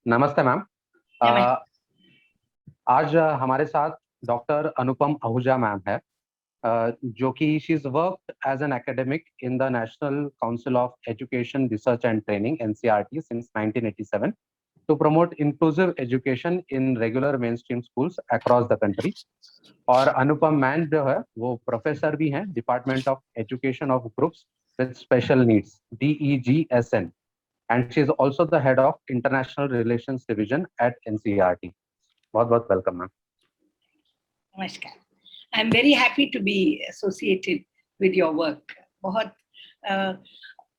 नमस्ते मैम। नमस्ते। आज हमारे साथ डॉक्टर अनुपम आहूजा मैम है, जो कि she is worked as an academic in the National Council of Education Research and Training NCERT since 1987 to promote inclusive education in regular main stream schools across the country. और Anupam ma'am जो है वो professor भी हैं department of education of groups with special needs DEGSN, and she is also the head of International Relations Division at NCERT. बहुत बहुत welcome ma'am. नमस्कार। I am very happy to be associated with your work. बहुत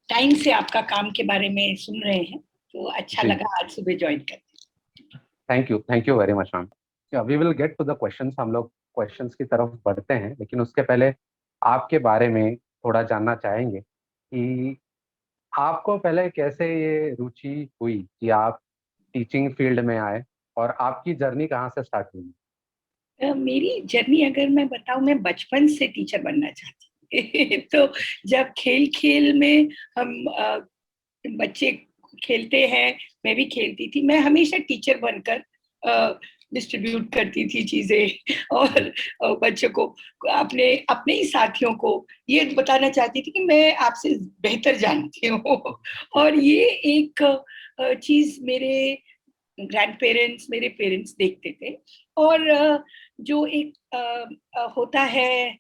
time से आपका काम के बारे में सुन रहे हैं, तो अच्छा लगा आज सुबह ज्वाइन करके। Thank you very much ma'am. We will get to the questions. हम लोग क्वेश्चंस की तरफ बढ़ते हैं, लेकिन उसके पहले आपके बारे में थोड़ा जानना चाहेंगे कि आपको पहले कैसे ये रुचि हुई कि आप टीचिंग फील्ड में आए और आपकी जर्नी कहाँ से स्टार्ट हुई? मेरी जर्नी अगर मैं बताऊं, मैं बचपन से टीचर बनना चाहती तो जब खेल खेल में हम बच्चे खेलते हैं, मैं भी खेलती थी। मैं हमेशा टीचर बनकर डिस्ट्रीब्यूट करती थी चीजें और बच्चों को, अपने अपने ही साथियों को ये बताना चाहती थी कि मैं आपसे बेहतर जानती हूँ। और ये एक चीज मेरे ग्रैंड पेरेंट्स, मेरे पेरेंट्स देखते थे। और जो एक होता है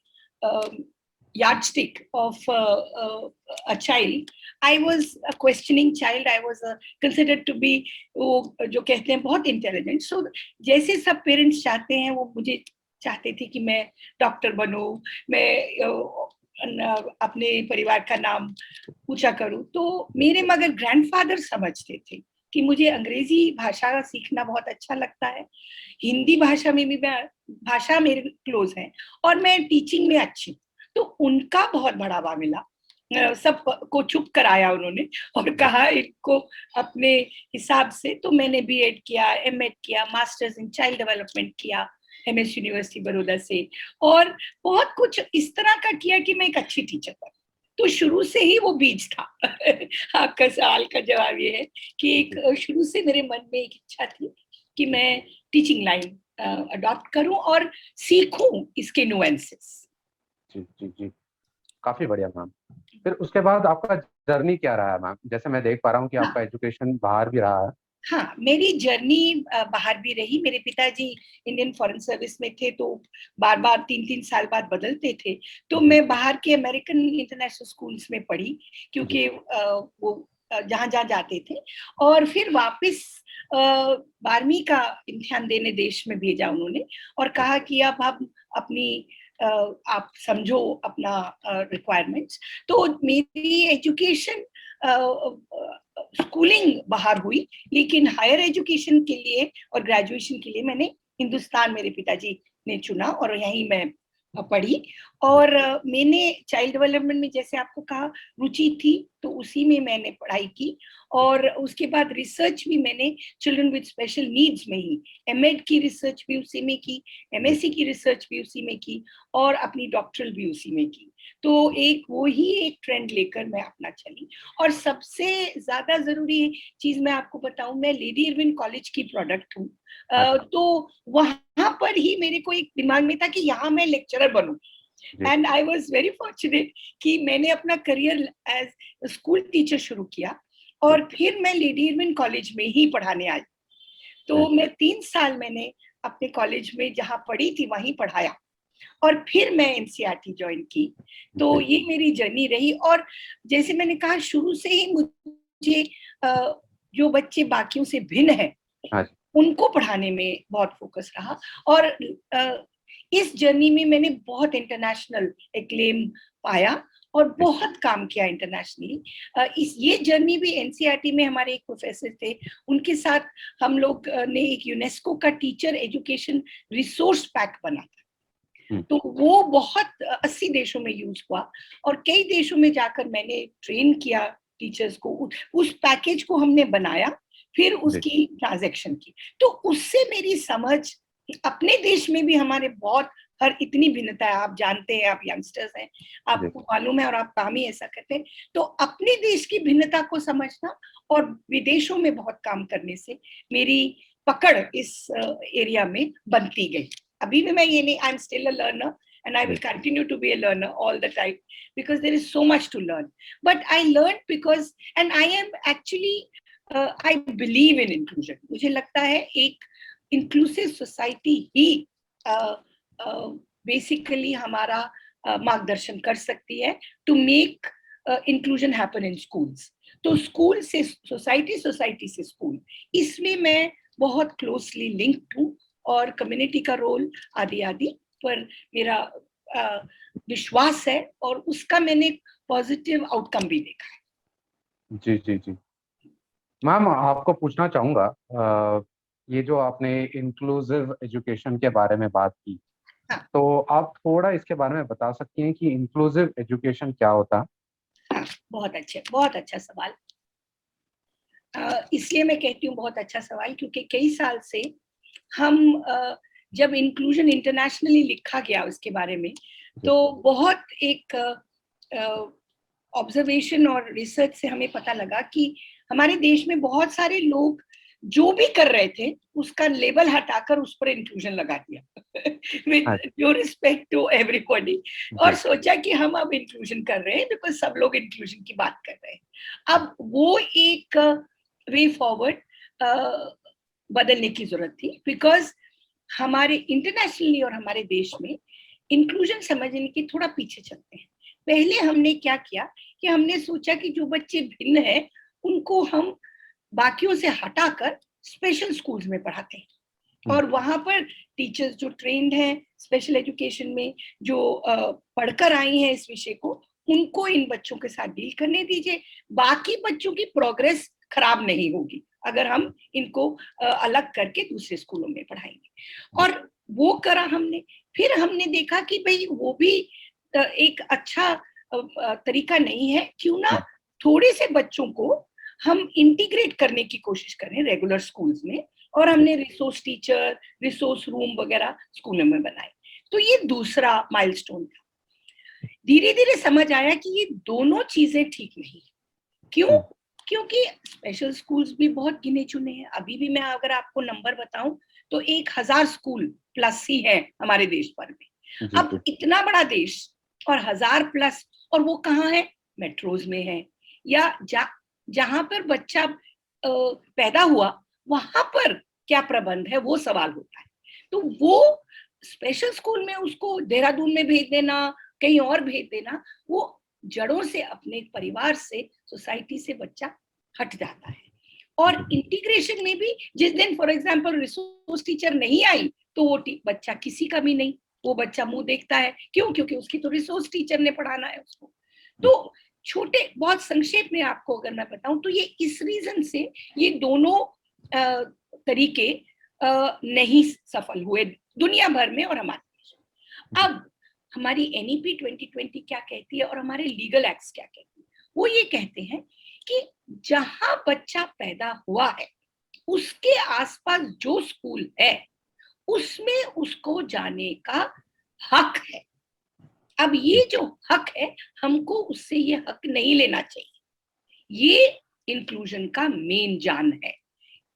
yardstick of a child, I was a questioning child. I was considered to be वो जो कहते हैं बहुत इंटेलिजेंट। सो जैसे सब पेरेंट्स चाहते हैं, वो मुझे चाहते थे कि मैं डॉक्टर बनूं, मैं अपने परिवार का नाम ऊंचा करूं। तो मेरे मगर ग्रैंडफादर समझते थे कि मुझे अंग्रेजी भाषा सीखना बहुत अच्छा लगता है, हिंदी भाषा में भी मैं भाषा मेरे क्लोज है, और मैं टीचिंग में अच्छी। तो उनका बहुत बढ़ावा मिला, सब को चुप कराया उन्होंने और कहा इनको अपने हिसाब से। तो मैंने बीएड किया, एमएड किया, मास्टर्स इन चाइल्ड डेवलपमेंट किया एमएस यूनिवर्सिटी बड़ौदा से, और बहुत कुछ इस तरह का किया कि मैं एक अच्छी टीचर बनी। तो शुरू से ही वो बीज था आपका सवाल का जवाब ये है कि एक शुरू से मेरे मन में एक इच्छा थी कि मैं टीचिंग लाइन अडॉप्ट करूं और सीखूं इसके नुएंसेस। जी जी जी, काफी बढ़िया मैम। फिर उसके बाद आपका जर्नी क्या रहा है मैम? जैसे मैं देख पा रहा हूँ कि आपका हाँ, एजुकेशन बाहर भी रहा है। हाँ, मेरी जर्नी बाहर भी रही। मेरे पिताजी इंडियन फॉरेन सर्विस में थे, तो बार बार 3-3 साल बाद बदलते थे। तो जी मैं बाहर के अमेरिकन इंटरनेशनल स्कूल्स में पढ़ी, जी क्योंकि वो जहाँ जहाँ जाते थे। और फिर वापस 12वीं का इम्तिहान देने देश में भेजा उन्होंने, और कहा कि अब आप अपनी आप समझो अपना रिक्वायरमेंट्स। तो मेरी एजुकेशन स्कूलिंग बाहर हुई, लेकिन हायर एजुकेशन के लिए और ग्रेजुएशन के लिए मैंने हिंदुस्तान, मेरे पिताजी ने चुना, और यहीं मैं पढ़ी। और मैंने चाइल्ड डेवलपमेंट में, जैसे आपको कहा, रुचि थी, तो उसी में मैंने पढ़ाई की। और उसके बाद रिसर्च भी मैंने चिल्ड्रन विद स्पेशल नीड्स में ही, एमएड की रिसर्च भी उसी में की, एमएससी की रिसर्च भी उसी में की, और अपनी डॉक्टरल भी उसी में की। तो एक वो ही एक ट्रेंड लेकर मैं अपना चली। और सबसे ज्यादा जरूरी चीज मैं आपको बताऊं, मैं लेडी इरविन कॉलेज की प्रोडक्ट हूँ। तो वहां पर ही मेरे को एक दिमाग में था कि यहाँ मैं लेक्चरर बनूं। And I was very fortunate कि मैंने अपना करियर एज स्कूल टीचर शुरू किया, और फिर मैं लेडी इरविन कॉलेज में ही पढ़ाने आई। तो मैं 3 साल मैंने अपने कॉलेज में जहाँ पढ़ी थी वहीं पढ़ाया, और फिर मैं एनसीईआरटी ज्वाइन की। तो ये मेरी जर्नी रही। और जैसे मैंने कहा, शुरू से ही मुझे जो बच्चे बाकियों से भिन्न हैं उनको पढ़ाने में बहुत फोकस रहा। और इस जर्नी में मैंने बहुत इंटरनेशनल एक्लेम पाया और बहुत काम किया इंटरनेशनली। इस ये जर्नी भी एनसीईआरटी में हमारे एक प्रोफेसर थे, उनके साथ हम लोग ने एक यूनेस्को का टीचर एजुकेशन रिसोर्स पैक बना था। तो वो बहुत 80 देशों में यूज हुआ, और कई देशों में जाकर मैंने ट्रेन किया टीचर्स को। उस पैकेज को हमने बनाया, फिर उसकी ट्रांजैक्शन की। तो उससे मेरी समझ अपने देश में भी हमारे बहुत हर इतनी भिन्नता है, आप जानते हैं, आप यंगस्टर्स हैं, आपको मालूम है और आप काम ही ऐसा करते हैं। तो अपने देश की भिन्नता को समझना और विदेशों में बहुत काम करने से मेरी पकड़ इस एरिया में बनती गई। अभी भी मैं ये नहीं, I am still a learner and I will continue to be a learner all the time because there is so much to learn. But I learned because, and I am actually, I believe in inclusion. मुझे लगता है एक inclusive society ही basically हमारा मार्गदर्शन कर सकती है to make inclusion happen in schools. तो स्कूल से सोसाइटी, सोसाइटी से स्कूल, इसमें मैं बहुत क्लोजली लिंक्ड हूँ और कम्युनिटी का रोल आदि आदि पर मेरा विश्वास है और उसका मैंने पॉजिटिव आउटकम भी देखा है। जी जी जी मैम, आपको पूछना चाहूँगा, ये जो आपने इंक्लूसिव एजुकेशन के बारे में बात की, हाँ, तो आप थोड़ा इसके बारे में बता सकती हैं कि इंक्लूसिव एजुकेशन क्या होता है? हाँ, बहुत अच्छा सवाल। इसलिए मैं कहती हूँ बहुत अच्छा सवाल क्योंकि कई साल से हम जब इंक्लूजन इंटरनेशनली लिखा गया उसके बारे में, तो बहुत एक ऑब्जर्वेशन और रिसर्च से हमें पता लगा कि हमारे देश में बहुत सारे लोग जो भी कर रहे थे उसका लेबल हटाकर उस पर इंक्लूजन लगा दिया with due respect to everybody, और सोचा कि हम अब इंक्लूजन कर रहे हैं बिकॉज सब लोग इंक्लूजन की बात कर रहे हैं। अब वो एक वे फॉरवर्ड बदलने की जरूरत थी बिकॉज हमारे इंटरनेशनली और हमारे देश में इंक्लूजन समझने के थोड़ा पीछे चलते हैं। पहले हमने क्या किया कि हमने सोचा कि जो बच्चे भिन्न हैं उनको हम बाकियों से हटाकर स्पेशल स्कूल्स में पढ़ाते हैं और वहां पर टीचर्स जो ट्रेंड हैं स्पेशल एजुकेशन में, जो पढ़कर आई हैं इस विषय को, उनको इन बच्चों के साथ डील करने दीजिए। बाकी बच्चों की प्रोग्रेस खराब नहीं होगी अगर हम इनको अलग करके दूसरे स्कूलों में पढ़ाएंगे। और वो करा हमने। फिर हमने देखा कि भाई वो भी एक अच्छा तरीका नहीं है, क्यों ना थोड़े से बच्चों को हम इंटीग्रेट करने की कोशिश करें रेगुलर स्कूल्स में, और हमने रिसोर्स टीचर, रिसोर्स रूम वगैरह स्कूलों में बनाए। तो ये दूसरा माइलस्टोन था। धीरे धीरे समझ आया कि ये दोनों चीजें ठीक नहीं। क्यों? क्योंकि स्पेशल स्कूल्स भी बहुत गिने चुने हैं। अभी भी मैं अगर आपको नंबर बताऊं तो 1000 स्कूल प्लस ही है हमारे देश भर में। अब इतना बड़ा देश और 1000 प्लस, और वो कहाँ है? मेट्रोज में है, या जहां पर बच्चा पैदा हुआ वहां पर क्या प्रबंध है, वो सवाल होता है। तो वो स्पेशल स्कूल में उसको देहरादून में भेज देना, कहीं और भेज देना, वो जड़ों से अपने परिवार से, सोसाइटी से बच्चा हट जाता है। और इंटीग्रेशन में भी जिस दिन फॉर एग्जांपल रिसोर्स टीचर नहीं आई तो वो बच्चा किसी का भी नहीं, वो बच्चा मुंह देखता है। क्यों? क्योंकि उसकी तो रिसोर्स टीचर ने पढ़ाना है उसको। तो छोटे बहुत संक्षेप में आपको अगर मैं बताऊं तो ये इस रीजन से ये दोनों तरीके नहीं सफल हुए दुनिया भर में और हमारे देश में। अब हमारी NEP 2020 क्या कहती है और हमारे लीगल एक्ट्स क्या कहते हैं? वो ये कहते हैं कि जहां बच्चा पैदा हुआ है उसके आसपास जो स्कूल है उसमें उसको जाने का हक है। अब ये जो हक है, हमको उससे ये हक नहीं लेना चाहिए। ये इंक्लूजन का मेन जान है।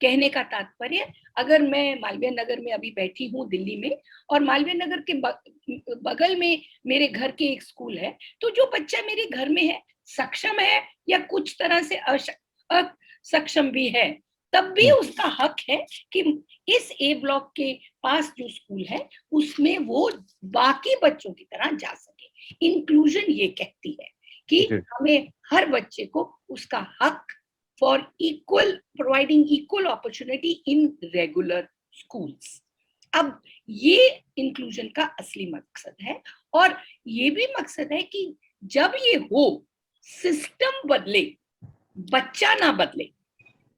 कहने का तात्पर्य, अगर मैं मालवीय नगर में अभी बैठी हूँ दिल्ली में, और मालवीय नगर के बगल में मेरे घर के एक स्कूल है, तो जो बच्चा मेरे घर में है, सक्षम है या कुछ तरह से असक्षम भी है, तब भी उसका हक है कि इस ए ब्लॉक के पास जो स्कूल है उसमें वो बाकी बच्चों की तरह जा सके। इंक्लूजन ये कहती है कि हमें हर बच्चे को उसका हक for providing equal opportunity in regular schools। अब ये इंक्लूजन का असली मकसद है, और ये भी मकसद है कि जब ये हो, सिस्टम बदले, बच्चा ना बदले।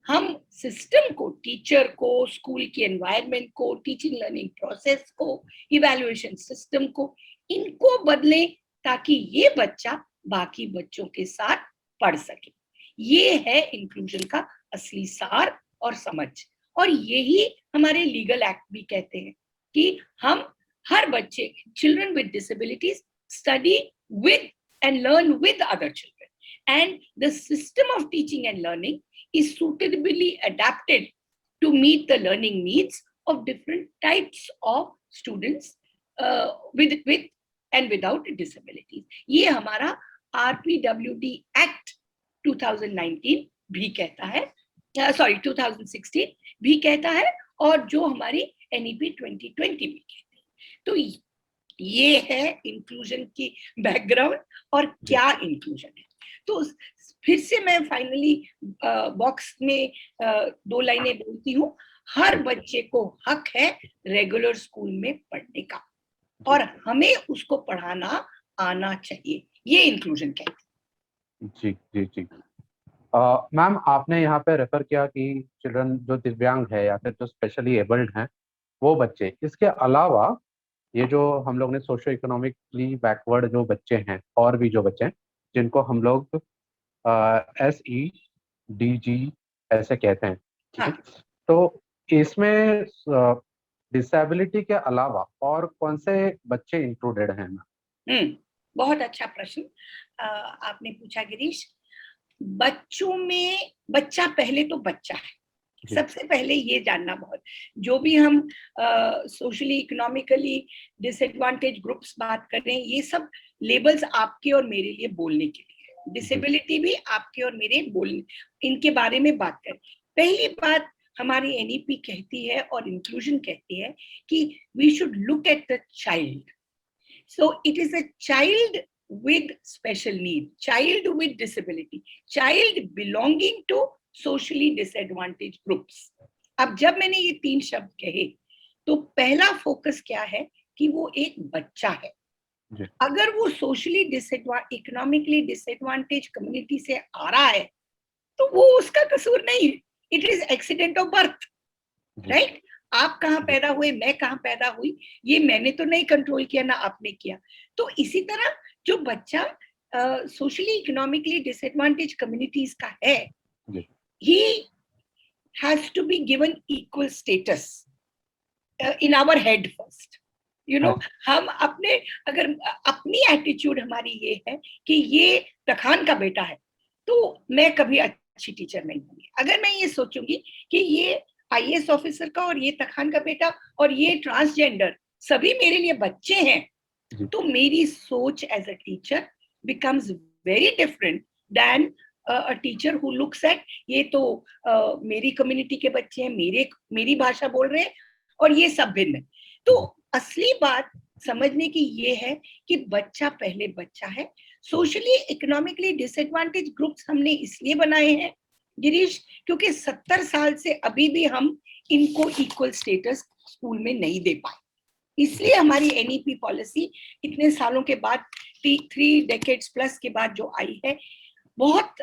हम सिस्टम को, टीचर को, स्कूल के एनवायरनमेंट को, टीचिंग लर्निंग प्रोसेस को, इवैल्यूएशन सिस्टम को, इनको बदले ताकि ये बच्चा बाकी बच्चों के साथ पढ़ सके। ये है इंक्लूजन का असली सार और समझ। और यही हमारे लीगल एक्ट भी कहते हैं कि हम हर बच्चे, children with disabilities study with and learn with other children, and the system of teaching and learning is suitably adapted to meet the learning needs of different types of students with and without disabilities. ये हमारा RPWD Act 2019 भी कहता है, sorry 2016 भी कहता है, और जो हमारी NEP 2020 भी कहती है। तो ये है इंक्लूजन की बैकग्राउंड और क्या इंक्लूजन है। तो फिर से मैं फाइनली बॉक्स में 2 लाइनें बोलती हूँ। हर बच्चे को हक है रेगुलर स्कूल में पढ़ने का, और हमें उसको पढ़ाना आना चाहिए। ये इंक्लूजन कहते हैं। जी जी जी। मैम, आपने यहाँ पे रेफर किया कि चिल्ड्रन जो दिव्यांग है या फिर जो स्पेशली एबल्ड हैं वो बच्चे, इसके अलावा ये जो हम लोग ने सोशो इकोनॉमिकली बैकवर्ड जो बच्चे हैं, और भी जो बच्चे हैं जिनको हम लोग SEDG ऐसे कहते हैं, ठीक है? तो इसमें डिसेबिलिटी के अलावा और कौन से बच्चे इंक्लूडेड हैं मैम? बहुत अच्छा प्रश्न आपने पूछा गिरीश। बच्चों में बच्चा पहले तो बच्चा है, सबसे पहले ये जानना बहुत। जो भी हम सोशली इकोनॉमिकली डिसएडवांटेज ग्रुप्स बात कर रहे हैं, ये सब लेबल्स आपके और मेरे लिए बोलने के लिए है। डिसेबिलिटी भी आपके और मेरे बोलने, इनके बारे में बात करें। पहली बात हमारी NEP कहती है और इंक्लूजन कहती है कि we should look at the child. So it is a child with special need, child with disability, child belonging to socially disadvantaged groups. अब जब मैंने ये 3 शब्द कहे तो पहला फोकस क्या है कि वो एक बच्चा है। अगर वो सोशली इकोनॉमिकली डिसएडवांटेज कम्युनिटी से आ रहा है तो वो उसका कसूर नहीं है, it is accident of birth, right? आप कहाँ पैदा हुए, मैं कहाँ पैदा हुई, ये मैंने तो नहीं कंट्रोल किया, ना आपने किया। तो इसी तरह जो बच्चा सोशली इकोनॉमिकली डिसएडवांटेज कम्युनिटीज का है, he has to be given equal status in our head first, you know। हम अपने, अगर अपनी एटीट्यूड हमारी ये है कि ये तखान का बेटा है तो मैं कभी अच्छी टीचर नहीं होंगी। अगर मैं ये सोचूंगी कि ये IAS ऑफिसर का और ये तखान का बेटा और ये ट्रांसजेंडर सभी मेरे लिए बच्चे हैं, तो मेरी सोच as a teacher becomes very different than a teacher who looks at ये तो मेरी कम्युनिटी के बच्चे हैं, मेरी भाषा बोल रहे हैं और ये सब भिन्न है। तो असली बात समझने की ये है कि बच्चा पहले बच्चा है। सोशली इकोनॉमिकली डिसएडवांटेज ग्रुप्स हमने इसलिए बनाए हैं गिरीश, क्योंकि 70 साल से अभी भी हम इनको इक्वल स्टेटस स्कूल में नहीं दे पाए। इसलिए हमारी NEP पॉलिसी इतने सालों के बाद, 3 डेकेड्स प्लस के बाद जो आई है, बहुत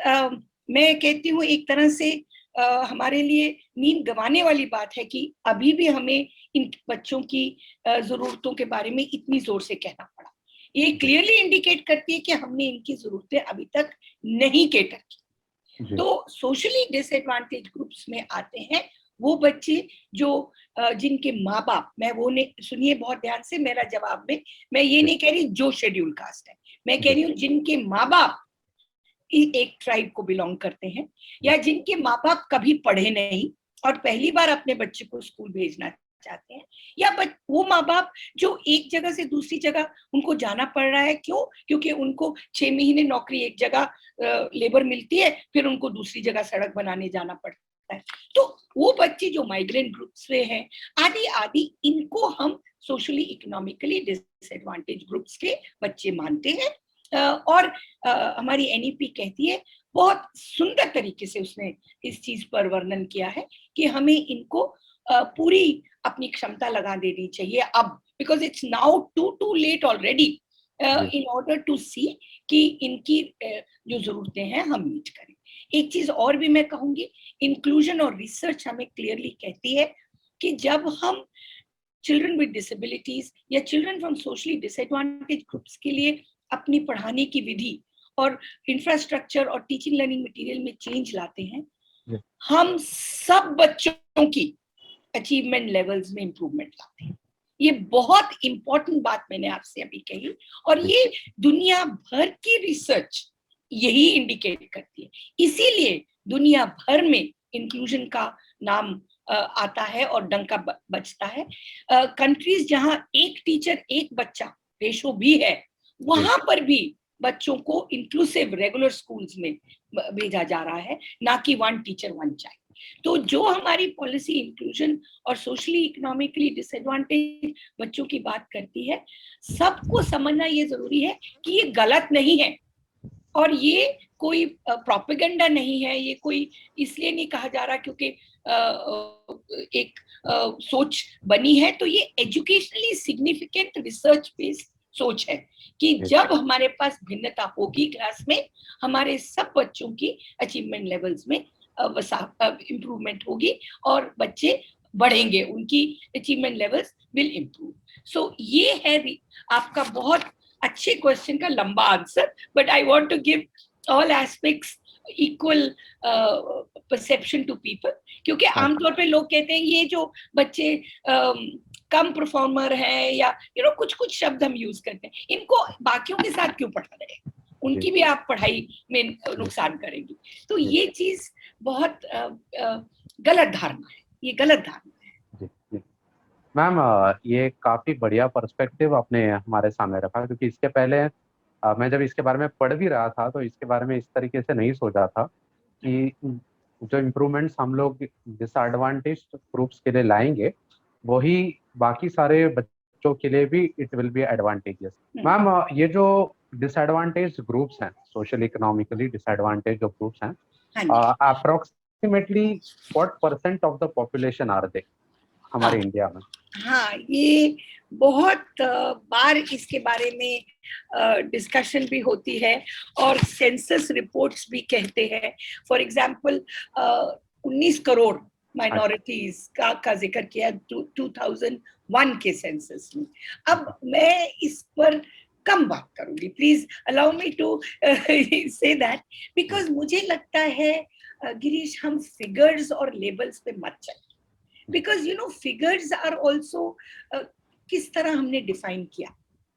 मैं कहती हूँ एक तरह से हमारे लिए नींद गंवाने वाली बात है कि अभी भी हमें इन बच्चों की जरूरतों के बारे में इतनी जोर से कहना पड़ा। ये क्लियरली इंडिकेट करती है कि हमने इनकी जरूरतें अभी तक नहीं कैटर की। तो सोशली डिसएडवांटेज ग्रुप्स में आते हैं वो बच्चे जो जिनके माँ बाप, मैं वो ने सुनिए बहुत ध्यान से मेरा जवाब में, मैं ये नहीं कह रही जो शेड्यूल कास्ट है, मैं कह रही हूँ जिनके माँ बाप एक ट्राइब को बिलोंग करते हैं, या जिनके माँ बाप कभी पढ़े नहीं और पहली बार अपने बच्चे को स्कूल भेजना चाहते हैं, या वो माँ बाप जो एक जगह से दूसरी जगह उनको जाना पड़ रहा है। क्यों? क्योंकि उनको 6 महीने नौकरी एक जगह लेबर मिलती है, फिर उनको दूसरी जगह सड़क बनाने जाना पड़ता है। तो वो बच्चे जो माइग्रेंट ग्रुप से हैं आदि आदि, इनको हम सोशली इकोनॉमिकली डिसएडवांटेज ग्रुप्स के बच्चे मानते हैं। और हमारी NEP कहती है, बहुत सुंदर तरीके से उसने इस चीज पर वर्णन किया है कि हमें इनको पूरी अपनी क्षमता लगा देनी चाहिए अब, because it's now too late already in order to see कि इनकी जो जरूरतें हैं हम मीट करें। एक चीज और भी मैं कहूंगी, इंक्लूजन और रिसर्च हमें क्लियरली कहती है कि जब हम चिल्ड्रन विद डिसेबिलिटीज या children from socially disadvantage groups के लिए अपनी पढ़ाने की विधि और इंफ्रास्ट्रक्चर और टीचिंग लर्निंग मटेरियल में चेंज लाते हैं, हम सब बच्चों की अचीवमेंट लेवल्स में इंप्रूवमेंट लाते हैं। ये बहुत इंपॉर्टेंट बात मैंने आपसे अभी कही, और ये दुनिया भर की रिसर्च यही इंडिकेट करती है। इसीलिए दुनिया भर में इंक्लूजन का नाम आता है और डंका बजता है। कंट्रीज जहां एक टीचर एक बच्चा रेशो भी है, वहां पर भी बच्चों को इंक्लूसिव रेगुलर स्कूल्स में भेजा जा रहा है, ना कि वन टीचर वन चाइल्ड। तो जो हमारी पॉलिसी इंक्लूजन और सोशली इकोनॉमिकली डिसएडवांटेज बच्चों की बात करती है, सबको समझना ये जरूरी है कि ये गलत नहीं है, और ये कोई प्रोपेगेंडा नहीं है, ये कोई इसलिए नहीं कहा जा रहा क्योंकि एक सोच बनी है। तो ये एजुकेशनली सिग्निफिकेंट रिसर्च बेस्ड सोच है कि जब हमारे पास भिन्नता होगी क्लास में, हमारे सब बच्चों की अचीवमेंट लेवल्स में इम्प्रूवमेंट होगी और बच्चे बढ़ेंगे, उनकी achievement levels will improve. So ये है आपका बहुत अच्छे क्वेश्चन का लंबा answer, but I want to give all aspects equal perception to people, क्योंकि आमतौर पे लोग कहते हैं ये जो बच्चे कम परफॉर्मर है, या कुछ कुछ शब्द हम यूज करते हैं, इनको बाकियों के साथ क्यों पढ़ा रहे हैं, उनकी भी आप पढ़ाई में नुकसान करेंगी। तो ये चीज बहुत गलत धारणा है, ये गलत धारणा है। मैम ये काफी बढ़िया पर्सपेक्टिव आपने हमारे सामने रखा, क्योंकि इसके पहले मैं जब इसके बारे में पढ़ भी रहा था तो इसके बारे में इस तरीके से नहीं सोचा था कि जो इम्प्रूवमेंट्स हम लोग डिसएडवांटेज ग्रुप्स के लिए लाएंगे वही बाकी सारे बच्चों के लिए भी it will be advantages. Ma'am ये जो डिसएडवांटेज ग्रुप्स हैं, सोशल इकोनॉमिकली डिसएडवांटेज जो ग्रुप्स हैं, approximately what percent of the population are they हमारे इंडिया में? हाँ, ये बहुत बार इसके बारे में डिस्कशन भी होती है और सेंसस रिपोर्ट्स भी कहते हैं। फॉर एग्जांपल 19 करोड़ माइनॉरिटीज का जिक्र किया 2001 के सेंसस में। अब मैं इस पर कम बात करूंगी, please allow me to say that, because मुझे लगता है गिरीश हम फिगर्स और लेबल्स पे मत चलें, because figures are also किस तरह हमने डिफाइन किया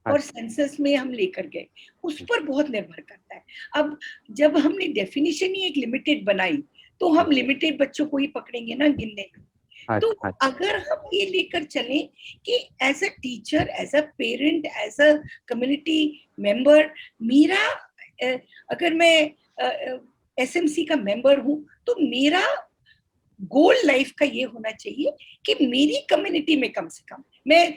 और सेंसस में हम लेकर गए, उस पर बहुत निर्भर करता है। अब जब हमने डेफिनेशन ही एक लिमिटेड बनाई तो हम लिमिटेड बच्चों को ही पकड़ेंगे ना गिनने में। तो अगर हम ये लेकर चलें कि as a teacher, as a parent, as a community member, मेरा अगर मैं एसएमसी का मेंबर हूं तो मेरा गोल लाइफ का ये होना चाहिए कि मेरी कम्युनिटी में कम से कम, मैं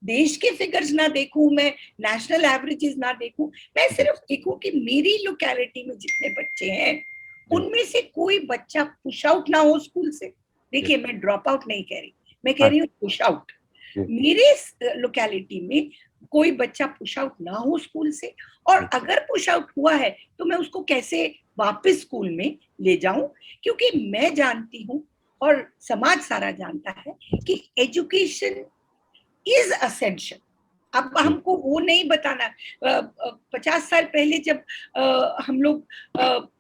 देश के फिगर्स ना देखूं, मैं नेशनल एवरेजेस ना देखूं, मैं सिर्फ देखूं कि मेरी लोकेलिटी में जितने बच्चे हैं उनमें से कोई बच्चा पुश आउट ना हो स्कूल से। देखिए, मैं ड्रॉप आउट नहीं कह रही, मैं कह रही हूँ पुश आउट। मेरे लोकेलिटी में कोई बच्चा पुश आउट ना हो स्कूल से, और अगर पुश आउट हुआ है तो मैं उसको कैसे वापस स्कूल में ले जाऊं, क्योंकि मैं जानती हूं और समाज सारा जानता है कि एजुकेशन इज असेंशियल। अब हमको वो नहीं बताना। 50 साल पहले जब हम लोग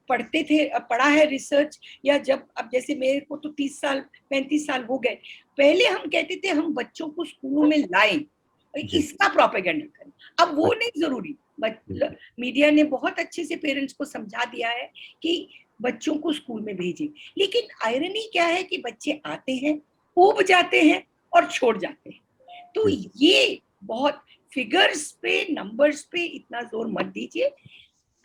पढ़ते थे, पढ़ा है रिसर्च, या जब, अब जैसे मेरे को तो 30 साल 35 साल हो गए, पहले हम कहते थे हम बच्चों को स्कूलों में लाएं, इसका प्रोपेगेंडा करें। अब वो नहीं जरूरी, मीडिया ने बहुत अच्छे से पेरेंट्स को समझा दिया है कि बच्चों को स्कूल में भेजें, लेकिन आयरनी क्या है कि बच्चे आते हैं, ऊब जाते हैं और छोड़ जाते हैं। तो ये बहुत, फिगर्स पे, नंबर्स पे इतना जोर मत दीजिए,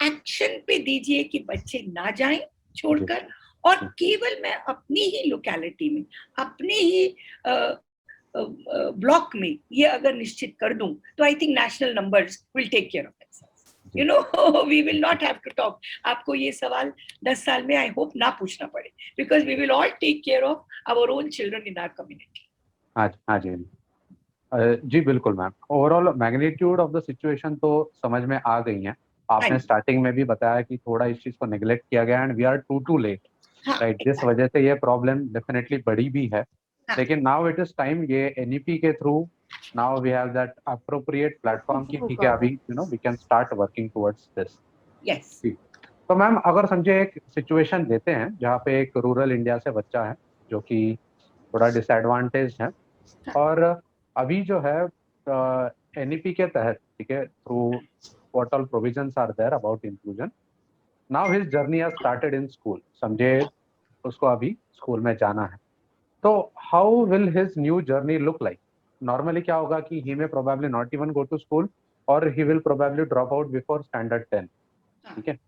एक्शन पे दीजिए कि बच्चे ना जाएं छोड़कर, और केवल मैं अपनी ही लोकेलिटी में, अपने ही ब्लॉक में ये अगर निश्चित कर दूं तो I think national numbers will take care of itself. We will not have to talk. आपको ये सवाल 10 साल में आई होप ना पूछना पड़े, because we will all take care of our own children in our community. हाँ जी जी बिल्कुल ma'am. Overall magnitude of the situation तो समझ में आ गई है। आपने स्टार्टिंग में भी बताया कि थोड़ा इस चीज को नेग्लेक्ट किया गया and we are too late, right? जिस वजह से ये प्रॉब्लम डेफिनेटली बड़ी भी है, लेकिन नाउ इट इज टाइम, ये एनईपी के through now we have that appropriate platform की ठीक है, अभी we can start working towards this. Yes. तो मैम अगर समझे एक सिचुएशन लेते हैं जहाँ पे एक रूरल इंडिया से बच्चा है जो कि थोड़ा डिसएडवांटेज है, और अभी जो है एनईपी के तहत, ठीक है, through what all provisions are there about inclusion, now his journey has started in school. समझे, उसको अभी स्कूल में जाना है। तो how will his new journey look like? Normally क्या होगा कि he may probably not even go to school, और he will probably drop out before standard 10, ठीक है।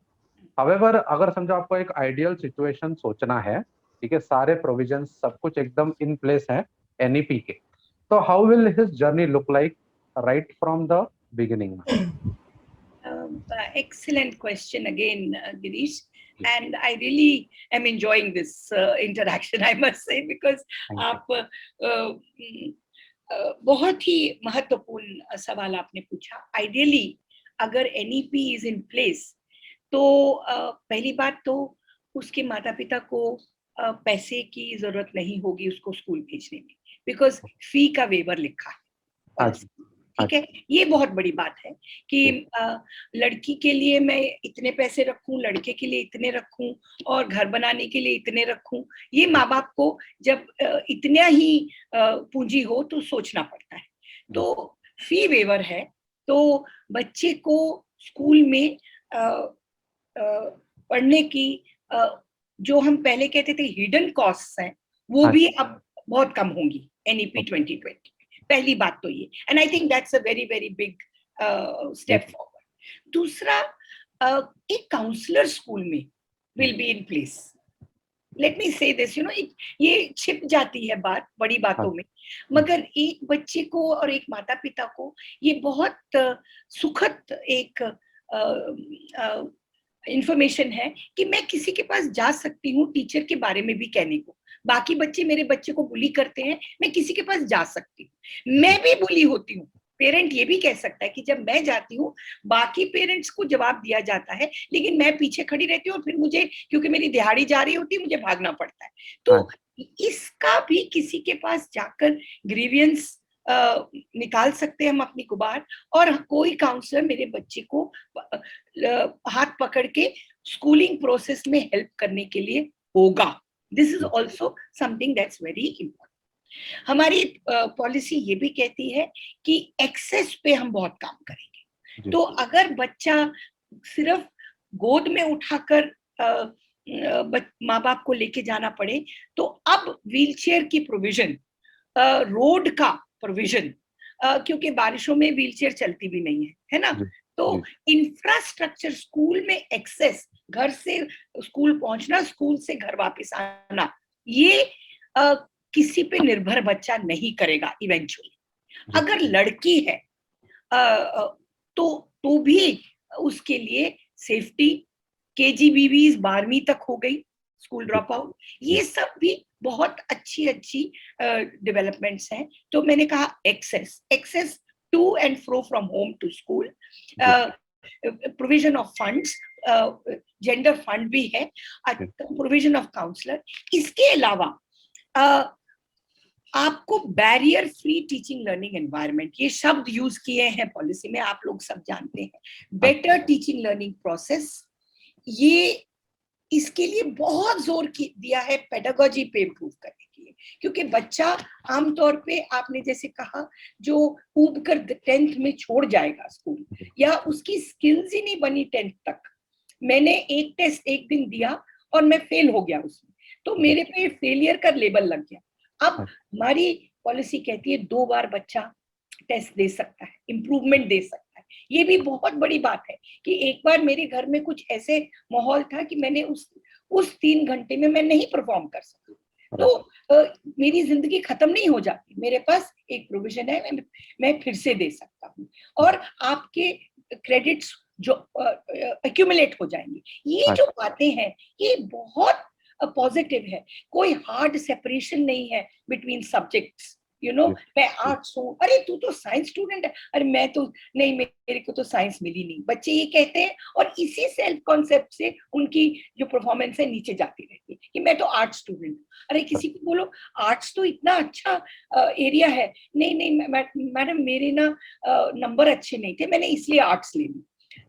हावेवर अगर समझो आपको एक आइडियल सिचुएशन सोचना है, ठीक है, सारे प्रोविजंस सब कुछ एकदम इन प्लेस है एनईपी के, तो how will his journey look like right from the beginning? Excellent question again, Girish. And I really am enjoying this interaction, I must say, because आप बहुत ही महत्वपूर्ण सवाल आपने पूछा। आइडियली अगर एनईपी इज इन प्लेस, तो पहली बात तो उसके माता पिता को पैसे की जरूरत नहीं होगी उसको स्कूल भेजने में, बिकॉज फी का वेवर लिखा है, ठीक है। ये बहुत बड़ी बात है कि लड़की के लिए मैं इतने पैसे रखूं, लड़के के लिए इतने रखूं, और घर बनाने के लिए इतने रखूं। ये माँ बाप को जब इतना ही पूंजी हो तो सोचना पड़ता है। तो फी वेवर है, तो बच्चे को स्कूल में पढ़ने की जो हम पहले कहते थे हिडन कॉस्ट्स हैं, वो भी अब बहुत कम होंगी एनईपी 2020। पहली बात तो ये, and I think that's a very very big step forward. दूसरा, एक काउंसलर स्कूल में will be in place. Let me से दिस, यू नो, ये छिप जाती है बात बड़ी बातों में, मगर एक बच्चे को और एक माता पिता को ये बहुत सुखद एक इंफॉर्मेशन है कि मैं किसी के पास जा सकती हूँ टीचर के बारे में भी कहने को। बाकी बच्चे मेरे बच्चे को बुली करते हैं, मैं किसी के पास जा सकती हूँ। मैं भी बुली होती हूँ, पेरेंट ये भी कह सकता है कि जब मैं जाती हूँ बाकी पेरेंट्स को जवाब दिया जाता है, लेकिन मैं पीछे खड़ी रहती हूँ और फिर मुझे, क्योंकि मेरी दिहाड़ी जा रही होती है, मुझे भागना पड़ता है। तो इसका भी किसी के पास जाकर ग्रीवियंस निकाल सकते हैं हम अपनी गुबार, और कोई काउंसलर मेरे बच्चे को हाथ पकड़ के स्कूलिंग प्रोसेस में हेल्प करने के लिए होगा। This is also something that's very important. हमारी पॉलिसी ये भी कहती है कि एक्सेस पे हम बहुत काम करेंगे। तो अगर बच्चा सिर्फ गोद में उठाकर माँ बाप को लेके जाना पड़े, तो अब व्हीलचेयर की प्रोविजन, रोड का प्रोविजन, क्योंकि बारिशों में व्हीलचेयर चलती भी नहीं है ना, तो इंफ्रास्ट्रक्चर, स्कूल में एक्सेस, घर से स्कूल पहुंचना, स्कूल से घर वापस आना, ये किसी पे निर्भर बच्चा नहीं करेगा इवेंचुअली। अगर लड़की है तो भी उसके लिए सेफ्टी, केजीबीवी 12वीं तक हो गई, स्कूल ड्रॉप आउट, ये सब भी बहुत अच्छी डेवलपमेंट्स हैं। तो मैंने कहा access to and fro from home to school, provision of funds, gender fund भी है, प्रोविजन ऑफ काउंसलर। इसके अलावा आपको barrier free teaching learning environment, ये शब्द यूज किए हैं पॉलिसी में, आप लोग सब जानते हैं। बेटर टीचिंग लर्निंग प्रोसेस, ये इसके लिए बहुत जोर दिया है पेडागोजी पे इम्प्रूव करने के लिए, क्योंकि बच्चा आमतौर पे, आपने जैसे कहा, जो ऊब कर 10th में छोड़ जाएगा स्कूल, या उसकी स्किल्स ही नहीं बनी 10th तक। मैंने एक टेस्ट एक दिन दिया और मैं फेल हो गया उसमें, तो मेरे पे फेलियर का लेबल लग गया। अब हमारी पॉलिसी कहती है 2 बार बच्चा टेस्ट दे सकता है, इम्प्रूवमेंट दे सकता है। ये भी बहुत बड़ी बात है कि एक बार मेरे घर में कुछ ऐसे माहौल था कि मैंने उस 3 घंटे में मैं नहीं परफॉर्म कर सकी, तो मेरी जिंदगी खत्म नहीं हो जाती, मेरे पास एक प्रोविजन है, मैं फिर से दे सकता हूँ, और आपके क्रेडिट्स जो एक्यूमुलेट हो जाएंगे। ये जो बातें हैं ये बहुत पॉजिटिव है। कोई हार्ड सेपरेशन नहीं है बिटवीन सब्जेक्ट्स, यू नो, मैं आर्ट्स हूँ, अरे तू तो साइंस स्टूडेंट है, अरे मैं तो नहीं, मेरे को तो साइंस मिली नहीं, बच्चे ये कहते हैं, और इसी सेल्फ कॉन्सेप्ट से उनकी जो परफॉर्मेंस है नीचे जाती रहती है कि मैं तो आर्ट्स स्टूडेंट। अरे किसी को बोलो आर्ट्स तो इतना अच्छा एरिया है, नहीं मैडम मेरे ना नंबर अच्छे नहीं थे, मैंने इसलिए आर्ट्स ले ली।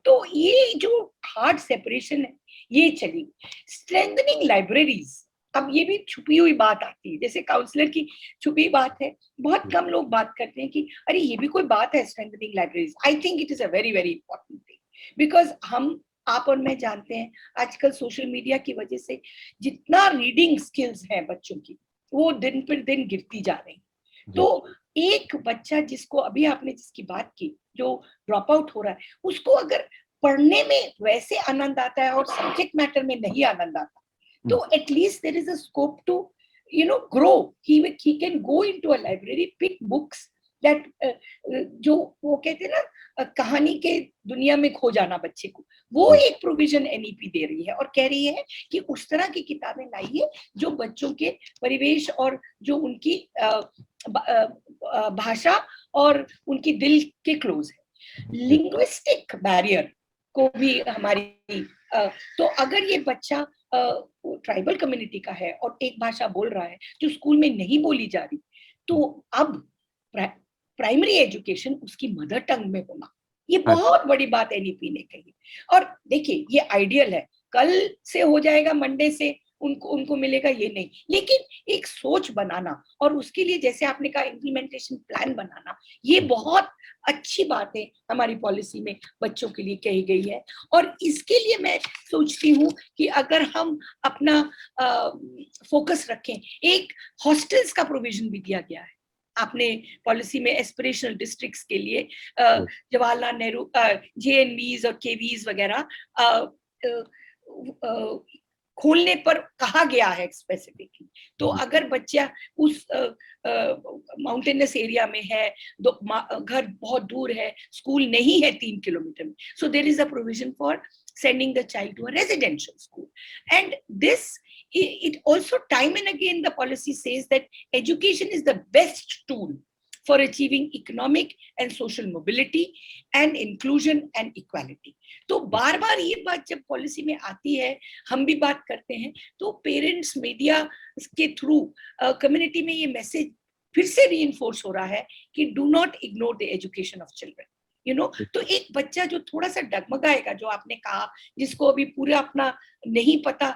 तो ये जो हार्ड सेपरेशन है ये चली। स्ट्रेंथनिंग लाइब्रेरीज, अब ये भी छुपी हुई बात आती है, जैसे काउंसलर की छुपी बात है, बहुत कम लोग बात करते हैं कि अरे ये भी कोई बात है, strengthening libraries. I think it is a very very important thing, because हम आप और मैं जानते हैं आजकल सोशल मीडिया की वजह से जितना रीडिंग स्किल्स है बच्चों की, वो दिन पर दिन गिरती जा रही। तो एक बच्चा जिसको अभी आपने जिसकी बात की, जो ड्रॉप आउट हो रहा है, उसको अगर पढ़ने में वैसे आनंद आता है और सब्जेक्ट मैटर में नहीं आनंद आता, तो at least there is a scope to grow. He can go into a library, pick books that जो वो कहते हैं ना कहानी के दुनिया में खो जाना बच्चे को, वो एक प्रोविजन एनईपी दे रही है और कह रही है कि उस तरह की किताबें लाइए जो बच्चों के परिवेश और जो उनकी भाषा और उनकी दिल के क्लोज है। लिंग्विस्टिक बैरियर को भी हमारी तो अगर ये बच्चा ट्राइबल कम्युनिटी का है और एक भाषा बोल रहा है जो स्कूल में नहीं बोली जा रही, तो अब प्राइमरी एजुकेशन उसकी मदर टंग में होना, ये बहुत बड़ी बात एनईपी ने कही। और देखिए ये आइडियल है, कल से हो जाएगा, मंडे से उनको मिलेगा ये नहीं, लेकिन एक सोच बनाना और उसके लिए जैसे आपने कहा इम्प्लीमेंटेशन प्लान बनाना, ये बहुत अच्छी बात है हमारी पॉलिसी में बच्चों के लिए कही गई है। और इसके लिए मैं सोचती हूँ कि अगर हम अपना फोकस रखें, एक हॉस्टल्स का प्रोविजन भी दिया गया है आपने पॉलिसी में, एस्पिरेशनल डिस्ट्रिक्ट्स के लिए जवाहरलाल नेहरू जेएनवीज और केवीज वगैरह खोलने पर कहा गया है स्पेसिफिकली। तो अगर बच्चा उस माउंटेनस एरिया में है, घर बहुत दूर है, स्कूल नहीं है 3 किलोमीटर में, so there is a provision for sending the child to a residential school. And this, it also time and again the policy says that education is the best tool for achieving economic and social mobility and inclusion and equality. तो बार बार ये बात जब policy में आती है, हम भी बात करते हैं, तो पेरेंट्स मीडिया के थ्रू कम्युनिटी में ये मैसेज फिर से रीइंफोर्स हो रहा है कि do not ignore the education of children. तो एक बच्चा जो थोड़ा सा डगमगाएगा, जो आपने कहा, जिसको अभी पूरा अपना नहीं पता,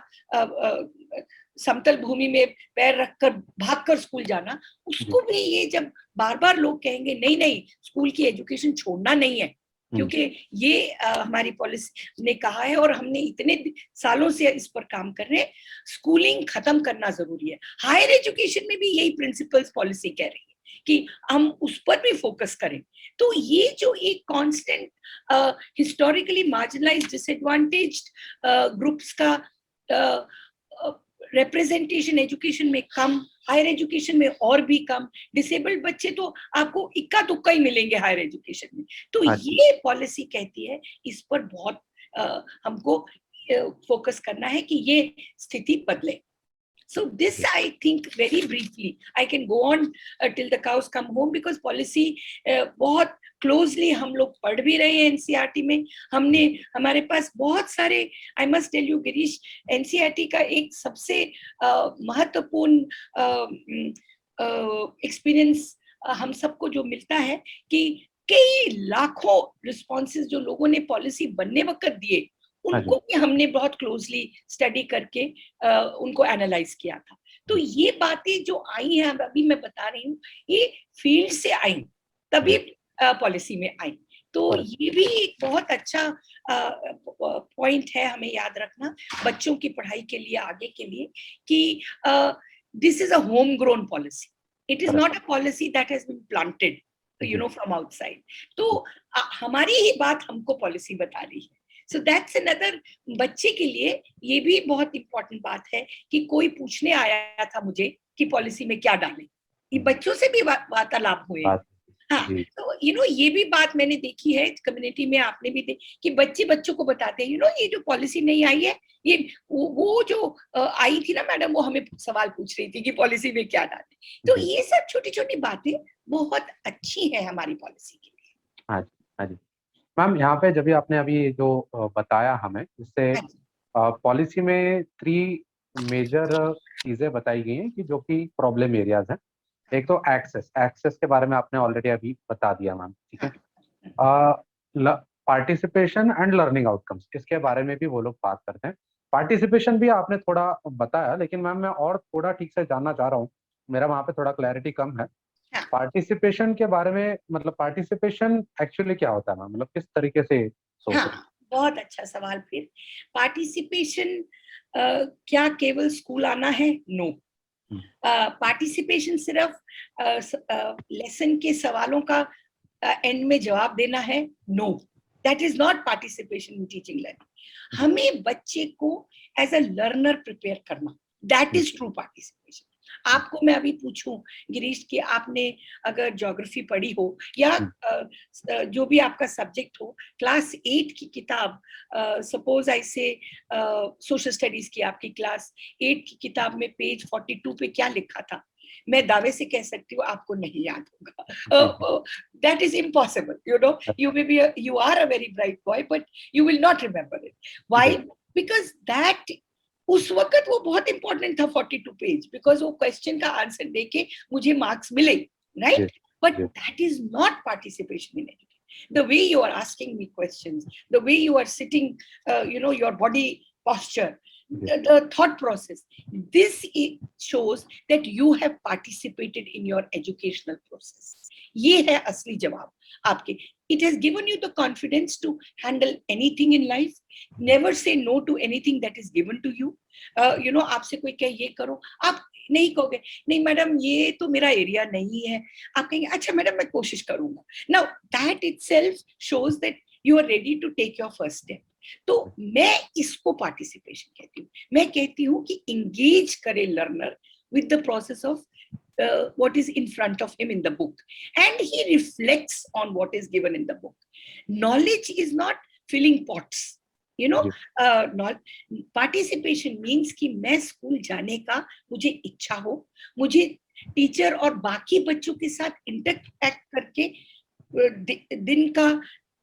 समतल भूमि में पैर रखकर भागकर स्कूल जाना, उसको भी ये जब बार बार लोग कहेंगे नहीं नहीं स्कूल की एजुकेशन छोड़ना नहीं है, क्योंकि ये हमारी पॉलिसी ने कहा है और हमने इतने सालों से इस पर काम कर रहे हैं, स्कूलिंग खत्म करना जरूरी है। हायर एजुकेशन में भी यही प्रिंसिपल्स पॉलिसी कह रही है कि हम उस पर भी फोकस करें। तो ये जो एक constant historically marginalised disadvantaged groups का रिप्रेजेंटेशन एजुकेशन में कम, हायर एजुकेशन में और भी कम, डिसेबल्ड बच्चे तो आपको इक्का दुक्का ही मिलेंगे हायर एजुकेशन में, तो ये पॉलिसी कहती है इस पर बहुत हमको फोकस करना है कि ये स्थिति बदले। So this, I think, very briefly, I can go on till the cows come home, because policy बहुत closely हम लोग पढ़ भी रहे हैं NCERT में। हमने, हमारे पास बहुत सारे, I must tell you Girish, NCERT का एक सबसे महत्वपूर्ण एक्सपीरियंस हम सबको जो मिलता है कि कई लाखों रिस्पॉन्सेज जो लोगों ने पॉलिसी बनने वक्त दिए, उनको भी हमने बहुत क्लोजली स्टडी करके उनको एनालाइज किया था। तो ये बातें जो आई हैं, अभी मैं बता रही हूँ, ये फील्ड से आई, तभी पॉलिसी में आई। तो ये भी एक बहुत अच्छा पॉइंट है हमें याद रखना बच्चों की पढ़ाई के लिए, आगे के लिए, कि this is a home grown policy, it is not a policy that has been planted from outside. तो हमारी ही बात हमको पॉलिसी बता रही है। So that's another, बच्चे के लिए ये भी बहुत इंपॉर्टेंट बात है कि कोई पूछने आया था मुझे कि पॉलिसी में क्या डालें, ये बच्चों से भी वार्तालाप हुए। हाँ, तो ये भी बात मैंने देखी है कम्युनिटी में, आपने भी देखी कि बच्चे बच्चों को बताते हैं, ये जो पॉलिसी नहीं आई है, ये वो जो आई थी ना मैडम, वो हमें सवाल पूछ रही थी कि पॉलिसी में क्या डालें। तो ये सब छोटी छोटी बातें बहुत अच्छी है हमारी पॉलिसी के लिए। हाँ जी, हाँ जी मैम, यहाँ पे जब भी आपने अभी जो बताया हमें, इससे पॉलिसी में 3 मेजर चीजें बताई गई हैं कि जो कि प्रॉब्लम एरियाज हैं। एक तो एक्सेस के बारे में आपने ऑलरेडी अभी बता दिया मैम, ठीक है। पार्टिसिपेशन एंड लर्निंग आउटकम्स, इसके बारे में भी वो लोग बात करते हैं। पार्टिसिपेशन भी आपने थोड़ा बताया, लेकिन मैम मैं और थोड़ा ठीक से जानना चाह रहा हूँ, मेरा वहाँ पे थोड़ा क्लैरिटी कम है। हाँ पार्टिसिपेशन के बारे में, मतलब पार्टिसिपेशन एक्चुअली क्या होता है मैम, मतलब किस तरीके से सोच रहे हाँ, बहुत अच्छा सवाल। फिर पार्टिसिपेशन क्या केवल स्कूल आना है? नो। हैं? पार्टिसिपेशन सिर्फ लेसन के सवालों का एंड में जवाब देना है? No, that is not participation in teaching learning. हमें बच्चे को एज अ लर्नर प्रिपेयर करना, दैट इज ट्रू पार्टिसिपेशन। आपको मैं अभी पूछूं गिरीश कि आपने अगर ज्योग्राफी पढ़ी हो या जो भी आपका सब्जेक्ट हो, क्लास 8 की किताब, सपोज आई से सोशल स्टडीज की आपकी क्लास 8 की किताब में पेज 42 पे क्या लिखा था, मैं दावे से कह सकती हूँ आपको नहीं याद होगा। That is impossible, you know, you may be you are a very bright boy but you will not remember it. Why? Because that उस वक्त वो बहुत इंपॉर्टेंट था 42 पेज, बिकॉज वो क्वेश्चन का आंसर देके मुझे मार्क्स मिले, right? But that is not participation in education. The way you are asking me questions, the way you are sitting, you know, your body posture, the thought process, this shows that you have participated in your educational process. ये है असली जवाब आपके। It has given you the confidence to handle anything in life. Never say no to anything that is given to you. You know, आपसे कोई कहे ये करो, आप नहीं कहोगे नहीं मैडम ये तो मेरा एरिया नहीं है, आप कहेंगे अच्छा मैडम मैं कोशिश करूंगा। Now that itself shows that you are ready to take your first step. तो मैं इसको पार्टिसिपेशन कहती हूँ। मैं कहती हूँ कि इंगेज करे learner with the process of what is in front of him in the book, and he reflects on what is given in the book. Knowledge is not filling pots, you know. Not participation means कि मैं school जाने का मुझे इच्छा हो, मुझे teacher और बाकी बच्चों के साथ इंटरैक्ट करके दिन का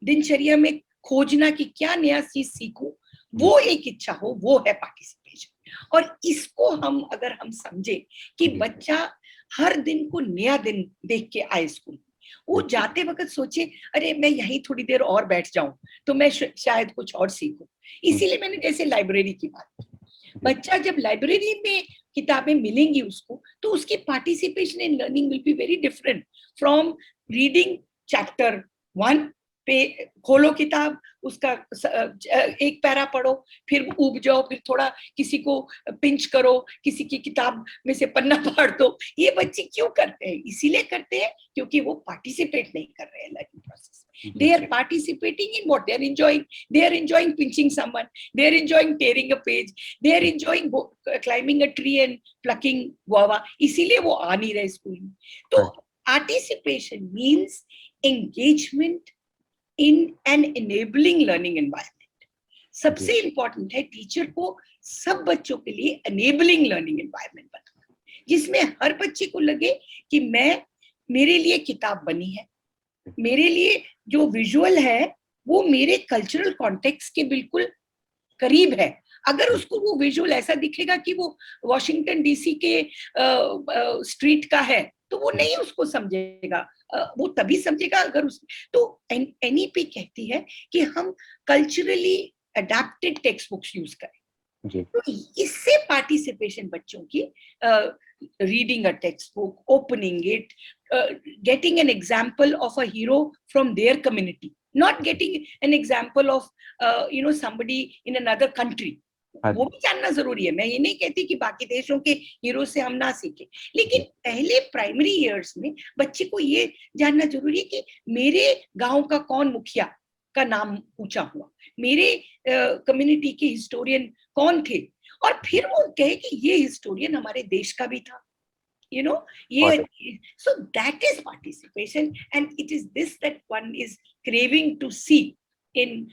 दिनचर्या में खोजना कि क्या नया चीज सीखूं, वो एक इच्छा हो, वो है पार्टिसिपेशन। और इसको हम अगर हम समझे कि बच्चा हर दिन को नया दिन देख के आए स्कूल, वो जाते वक्त सोचे अरे मैं यहीं थोड़ी देर और बैठ जाऊं तो मैं शायद कुछ और सीखूं। इसीलिए मैंने जैसे लाइब्रेरी की बात की, बच्चा जब लाइब्रेरी में किताबें मिलेंगी उसको, तो उसकी participation in learning will be very different from reading chapter 1 पे, खोलो किताब, उसका एक पैरा पढ़ो, फिर उब जाओ, फिर थोड़ा किसी को पिंच करो, किसी की किताब में से पन्ना फाड़ दो। ये बच्चे क्यों करते हैं? इसीलिए करते हैं क्योंकि वो पार्टिसिपेट नहीं कर रहे हैं learning process. They are participating in what they are enjoying. They are enjoying pinching someone. They are enjoying tearing a page. They are enjoying climbing a tree and plucking guava. इसीलिए वो आ नहीं रहे school में। तो participation means engagement in an enabling learning environment. सबसे important है teacher को सब बच्चों के लिए enabling learning environment बनाना, जिसमें हर बच्चे को लगे कि मेरे लिए किताब बनी है, मेरे लिए जो विजुअल है वो मेरे कल्चरल कॉन्टेक्स्ट के बिल्कुल करीब है। अगर उसको वो विजुअल ऐसा दिखेगा कि वो वॉशिंगटन डीसी के स्ट्रीट का है तो वो नहीं उसको समझेगा, वो तभी समझेगा अगर उस। तो एनईपी कहती है कि हम culturally adapted text books use करें। तो इससे पार्टिसिपेशन बच्चों की reading a text book, opening it, getting an example of a hero from their community, not getting an example of you know somebody in another country. वो भी जानना जरूरी है। मैं ये नहीं कहती कि बाकी देशों के हीरो से हम ना सीखें, लेकिन पहले प्राइमरी इयर्स में बच्चे को ये जानना जरूरी है कि मेरे गांव का कौन मुखिया का नाम ऊंचा हुआ, मेरे कम्युनिटी के हिस्टोरियन कौन थे, और फिर वो कहे कि ये हिस्टोरियन हमारे देश का भी था, you know. So that is participation, and it is this that one is craving to see in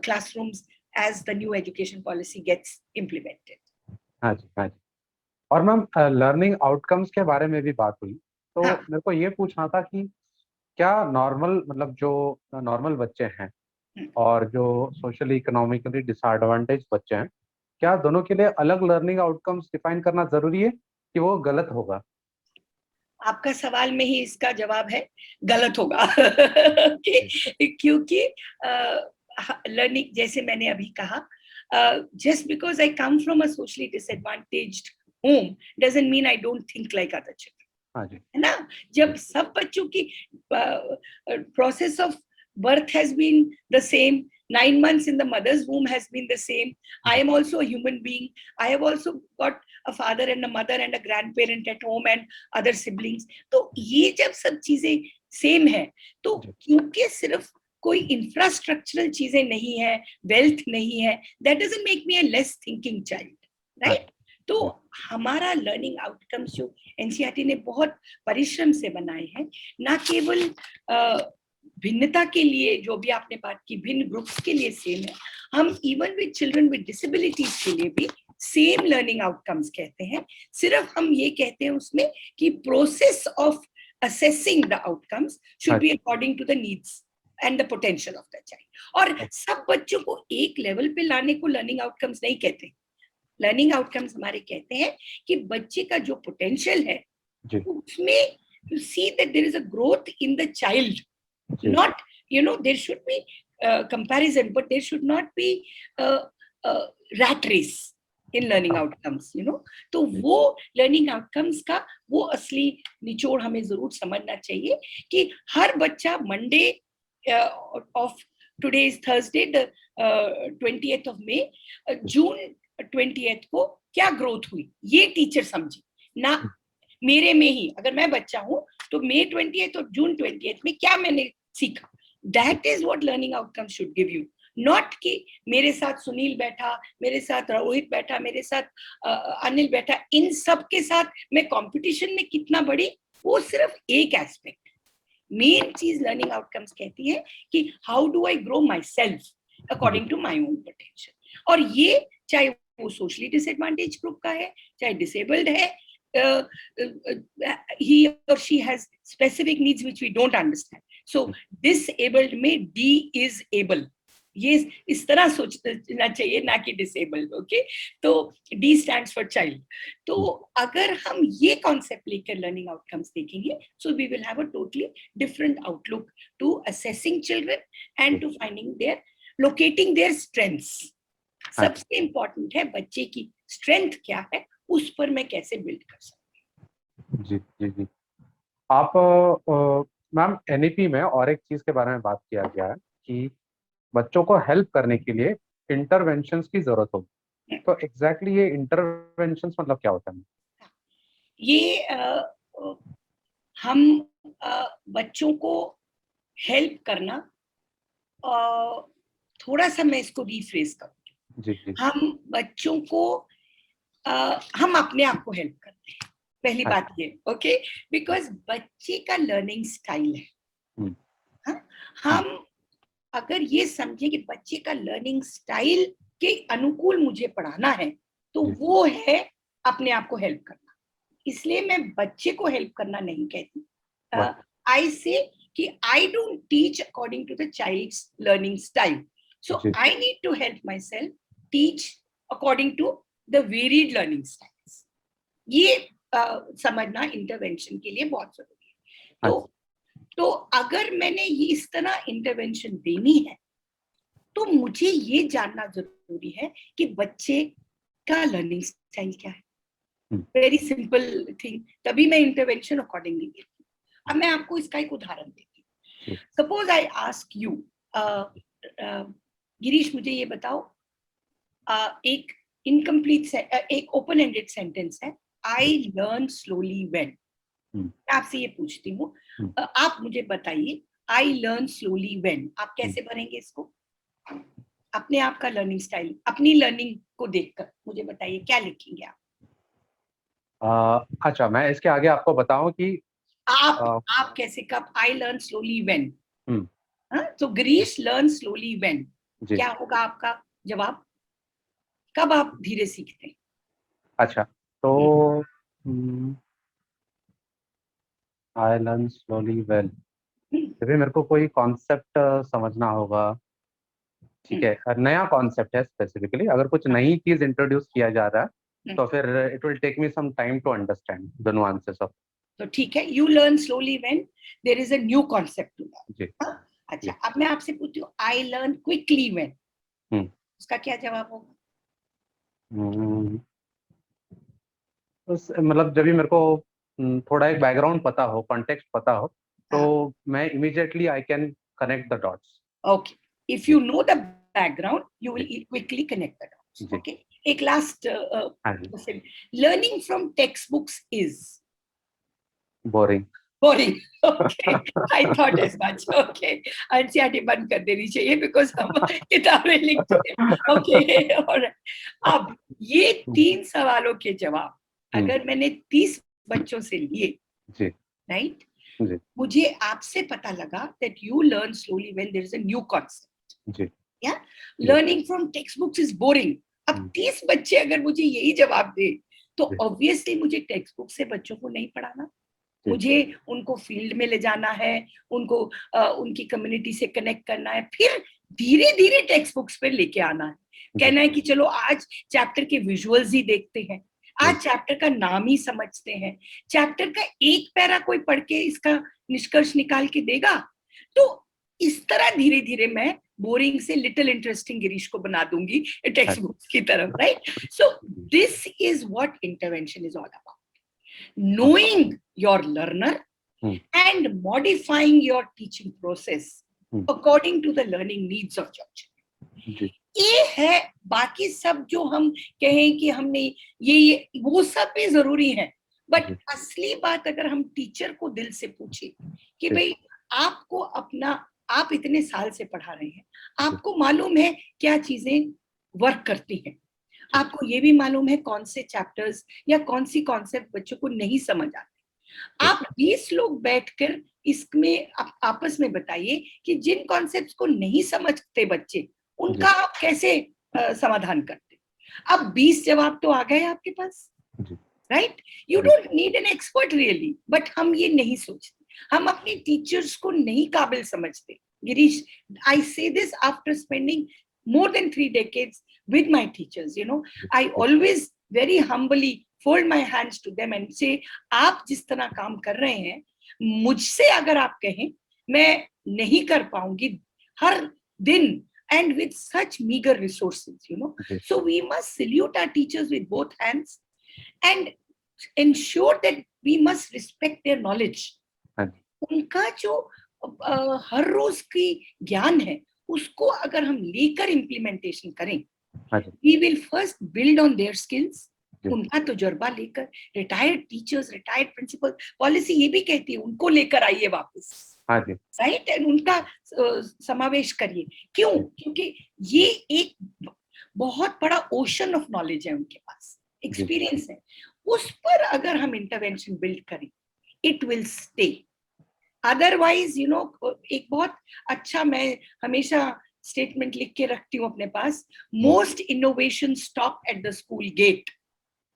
classrooms as the new education policy gets implemented. हाँ जी, हाँ जी। और मैम लर्निंग आउटकम्स के बारे में भी बात हुई, तो मेरे को ये पूछना था कि क्या नॉर्मल, मतलब जो नॉर्मल बच्चे हैं और जो सोशली इकोनॉमिकली डिसएडवांटेज बच्चे हैं, क्या दोनों के लिए अलग लर्निंग आउटकम्स डिफाइन करना जरूरी है कि वो गलत होगा? आपका सवाल में ही इसका जवाब है, गलत होगा। क्योंकि लर्निंग, जैसे मैंने अभी कहा, just because I come from a socially disadvantaged home doesn't mean I don't think like other children. हाँ जी, है ना? जब सब बच्चों की process of birth has been the same, 9 months in the mother's womb has been the same. I am also a human being. I have also got a father and a mother and a grandparent at home and other siblings. तो ये जब सब चीजें same है, तो क्योंकि सिर्फ कोई इंफ्रास्ट्रक्चरल चीजें नहीं है, वेल्थ नहीं है, that doesn't make me a less thinking child, right? तो हमारा लर्निंग आउटकम्स जो एनसीईआरटी ने बहुत परिश्रम से बनाए हैं, ना केवल भिन्नता के लिए, जो भी आपने बात की, भिन्न ग्रुप्स के लिए सेम है, हम even with children with disabilities के लिए भी सेम लर्निंग आउटकम्स कहते हैं. सिर्फ हम ये कहते हैं उसमें कि process of assessing the outcomes should be according to the needs and the potential of the child. और सब बच्चों को एक लेवल पे लाने को लर्निंग आउटकम्स नहीं कहते. लर्निंग आउटकम्स हमारे कहते हैं कि बच्चे का जो पोटेंशियल है उसमें you see that there is a growth in the child. Not, there should be comparison, but there should not be rat race in learning outcomes, तो वो learning outcomes का वो असली निचोड़ हमें जरूर समझना चाहिए कि हर बच्चा Monday of today is Thursday, the 20th of May, June 20th को क्या ग्रोथ हुई ये टीचर समझे ना. मेरे में ही अगर मैं बच्चा हूं तो May 20th और June 20th में क्या मैंने सीखा. That is what learning outcomes should give you. Not कि मेरे साथ सुनील बैठा, मेरे साथ रोहित बैठा, मेरे साथ अनिल बैठा, इन सब के साथ मैं कंपटीशन में कितना बड़ी, वो सिर्फ एक एस्पेक्ट. मेन चीज लर्निंग आउटकम्स कहती है कि how do I grow myself according to my own potential. और ये चाहे वो सोशली डिसएडवांटेज ग्रुप का है, चाहे डिसेबल्ड है, he or she has specific needs which we don't understand. So disabled में D is able. ये इस तरह सोचना चाहिए, ना कि disabled. Okay, तो D stands for child. तो अगर हम ये concept लेकर learning outcomes देखेंगे, so we will have a totally different outlook to assessing children and to locating their strengths. सबसे important है बच्चे की strength क्या है, उस पर मैं कैसे बिल्ड कर सकती हूँ. जी जी जी. आप मैम एनईपी में और एक चीज के बारे में बात किया गया है कि बच्चों को हेल्प करने के लिए इंटरवेंशंस की जरूरत होगी. तो एग्जैक्टली ये इंटरवेंशंस मतलब क्या होता है? ये हम बच्चों को हेल्प करना, थोड़ा सा मैं इसको रीफ्रेज करूँ. हम बच्चों को हम अपने आप को हेल्प करते हैं, पहली बात ये. ओके, बिकॉज बच्चे का लर्निंग स्टाइल है. हम अगर ये समझे कि बच्चे का लर्निंग स्टाइल के अनुकूल मुझे पढ़ाना है, तो वो है अपने आप को हेल्प करना. इसलिए मैं बच्चे को हेल्प करना नहीं कहती. I say that I don't teach according to the child's learning style, so I need to help myself teach according to the varied learning styles. ये समझना इंटरवेंशन के लिए बहुत जरूरी है. तो अगर मैंने ये इस तरह इंटरवेंशन देनी है, तो मुझे ये जानना जरूरी है कि बच्चे का लर्निंग स्टाइल क्या है. वेरी सिंपल थिंग, तभी मैं इंटरवेंशन अकॉर्डिंगली देती हूँ. अब मैं आपको इसका एक उदाहरण देती हूँ. Suppose I ask you, Girish मुझे ये बताओ, एक इनकम्प्लीट एक ओपन एंडेड सेंटेंस है, आई लर्न स्लोली व्हेन. मैं आपसे ये पूछती हूँ, आप मुझे बताइए आई लर्न स्लोली व्हेन आप कैसे भरेंगे इसको? अपने आप का लर्निंग स्टाइल, अपनी लर्निंग को देखकर मुझे बताइए क्या लिखेंगे आप? अच्छा, मैं इसके आगे आपको बताऊं कि आप कैसे, कब आई लर्न स्लोली व्हेन. तो गिरीश लर्न स्लोली व्हेन, क्या होगा आपका जवाब? कब आप धीरे सीखते हैं? अच्छा, तो आई लर्न स्लोली वेल, अभी मेरे को कोई कॉन्सेप्ट समझना होगा. ठीक है, नया कॉन्सेप्ट है स्पेसिफिकली. अगर कुछ नई चीज इंट्रोड्यूस किया जा रहा है तो फिर it will take me some time to understand the nuances of. तो ठीक है, you learn slowly when there is a new concept to learn. अच्छा, अब मैं आपसे पूछती हूँ आई लर्न क्विकली व्हेन, उसका क्या जवाब होगा? हम्म, मतलब जब भी मेरे को थोड़ा एक बैकग्राउंड पता हो, कॉन्टेक्स्ट पता हो, हाँ, तो मैं immediately I can connect the dots. Okay, if जी। You know the background you जी। Will quickly connect the dots. जी। ओके, एक लास्ट हाँ जी। Question, learning from text books is boring. Boring? Okay, I thought as much. Okay, NCERT बंद कर देनी चाहिए बिकॉज हम किताबें लिखते हैं। ओके, और अब ये 3 सवालों के जवाब अगर मैंने 30 बच्चों से लिए, जी। राइट, जी। मुझे आपसे पता लगा that you learn slowly when there is a new concept. जी। या जी। Learning from text books is boring. अब हम्म, 30 बच्चे अगर मुझे यही जवाब दे तो जी। ऑब्वियसली मुझे टेक्स्ट बुक से बच्चों को नहीं पढ़ाना, जी। मुझे उनको फील्ड में ले जाना है, उनको उनकी कम्युनिटी से कनेक्ट करना है, फिर धीरे धीरे टेक्स्ट बुक्स पे लेके आना है। जी। कहना है कि चलो आज चैप्टर के विजुअल्स ही देखते हैं, जी। आज चैप्टर का नाम ही समझते हैं, चैप्टर का एक पैरा कोई पढ़ के इसका निष्कर्ष निकाल के देगा। तो इस तरह धीरे धीरे मैं बोरिंग से लिटिल इंटरेस्टिंग गिरीश को बना दूंगी टेक्स्ट बुक्स की तरफ, right? So this is what intervention is all about, knowing your learner hmm, and modifying your teaching process hmm, according to the learning needs of your children. जी। ये है, बाकी सब जो हम कहें कि हमने ये वो सब भी जरूरी है, बट जी। असली बात अगर हम टीचर को दिल से पूछे कि जी। भाई आपको अपना, आप इतने साल से पढ़ा रहे हैं, जी। आपको मालूम है क्या चीजें वर्क करती हैं, जी। आपको ये भी मालूम है कौन से चैप्टर्स या कौन सी कॉन्सेप्ट बच्चों को नहीं समझ आते, जी। आप 20 लोग बैठकर इसमें आपस में बताइए कि जिन कॉन्सेप्ट्स को नहीं समझते बच्चे जी। उनका आप कैसे समाधान करते। अब 20 जवाब तो आ गए आपके पास, जी। राइट? यू जी। Don't need an expert really, but हम ये नहीं सोचते, हम अपने टीचर्स को नहीं काबिल समझते। गिरीश, आई से this after spending more than 3 decades with my teachers, you know, I जी। always very humbly fold my hands to them and say, आप जिस तरह काम कर रहे हैं, मुझसे अगर आप कहें मैं नहीं कर पाऊंगी हर दिन, and with such meager resources, you know. Ji. So we must salute our teachers with both hands and ensure that we must respect their knowledge. हाँ जी। उनका जो हर रोज की ज्ञान है उसको अगर हम लेकर इम्प्लीमेंटेशन करें, हाँ जी। We will first build on their skills. जी। उनका तजुर्बा लेकर, retired teachers, retired principal, policy ये भी कहती है उनको लेकर आइए वापस, हाँ जी। राइट, एंड उनका समावेश करिए। क्यों? जी। क्योंकि ये एक बहुत बड़ा ओशन ऑफ नॉलेज है उनके पास, जी। एक्सपीरियंस है, उस पर अगर हम इंटरवेंशन बिल्ड करें it will stay. Otherwise you know, एक बहुत अच्छा मैं हमेशा स्टेटमेंट लिख के रखती हूँ अपने पास, most innovation stop at the school gate.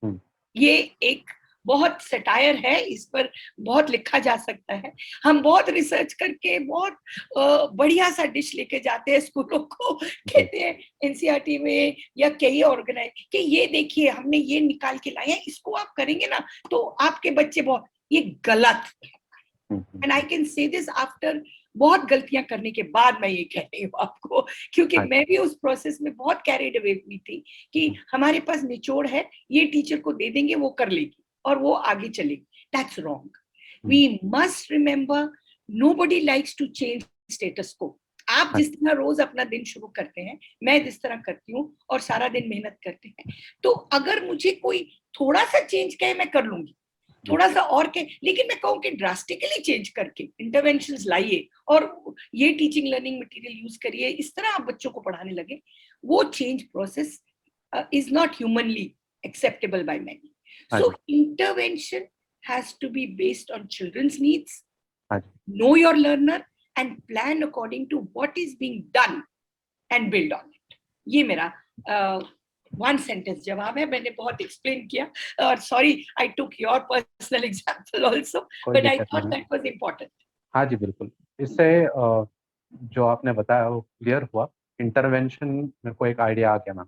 हम्म, ये एक बहुत सटायर है, इस पर बहुत लिखा जा सकता है। हम बहुत रिसर्च करके बहुत बढ़िया सा डिश लेके जाते हैं स्कूलों को, जी। कहते हैं एनसीईआरटी में या कई ऑर्गेनाइज कि ये देखिए हमने ये निकाल के लाए हैं, इसको आप करेंगे ना तो आपके बच्चे बहुत, ये गलत। And I can say this after बहुत गलतियां करने के बाद मैं ये कह रही हूँ आपको, क्योंकि हाँ मैं भी उस प्रोसेस में बहुत कैरिड अवे हुई थी कि हमारे पास निचोड़ है, ये टीचर को दे देंगे वो कर लेगी और वो आगे चलेगी। That's wrong. We must remember nobody likes to change status quo. आप हाँ जिस तरह रोज अपना दिन शुरू करते हैं, मैं जिस तरह करती हूँ और सारा दिन मेहनत करते हैं, तो अगर मुझे कोई थोड़ा सा चेंज कहे मैं कर लूंगी, थोड़ा सा और के, लेकिन मैं कहूँ कि ड्रास्टिकली चेंज करके इंटरवेंशंस लाइए और ये टीचिंग लर्निंग मटेरियल यूज करिए, इस तरह आप बच्चों को पढ़ाने लगे, वो change process is not humanly acceptable by many. हाँ So जी। intervention has to be based on children's needs, हाँ जी। know your learner and plan according to what is being done and build on it. ये मेरा one sentence जवाब है। मैंने बहुत explain किया और sorry I took your personal example also, कोई बट आई दिक्कत थॉट नहीं है। That was important. हाँ जी, बिल्कुल। इससे जो आपने बताया वो क्लियर हुआ। इंटरवेंशन मेरे को एक आइडिया आ गया मैम।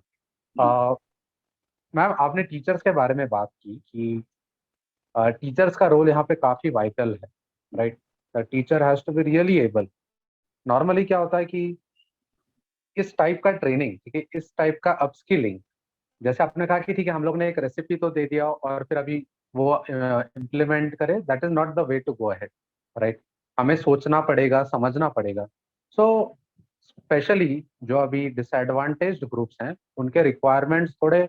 मैम, आपने टीचर्स के बारे में बात की कि टीचर्स का रोल यहाँ पे काफ़ी वाइटल है, right? The teacher has to be really able. Normally क्या होता है कि इस टाइप का ट्रेनिंग, ठीक है, इस टाइप का अपस्किलिंग जैसे आपने कहा कि ठीक है हम लोग ने एक रेसिपी तो दे दिया और फिर अभी वो इम्प्लीमेंट करे, that is not the way to go ahead, right. हमें सोचना पड़ेगा, समझना पड़ेगा। सो स्पेशली जो अभी डिसएडवांटेज्ड ग्रुप्स हैं उनके रिक्वायरमेंट्स थोड़े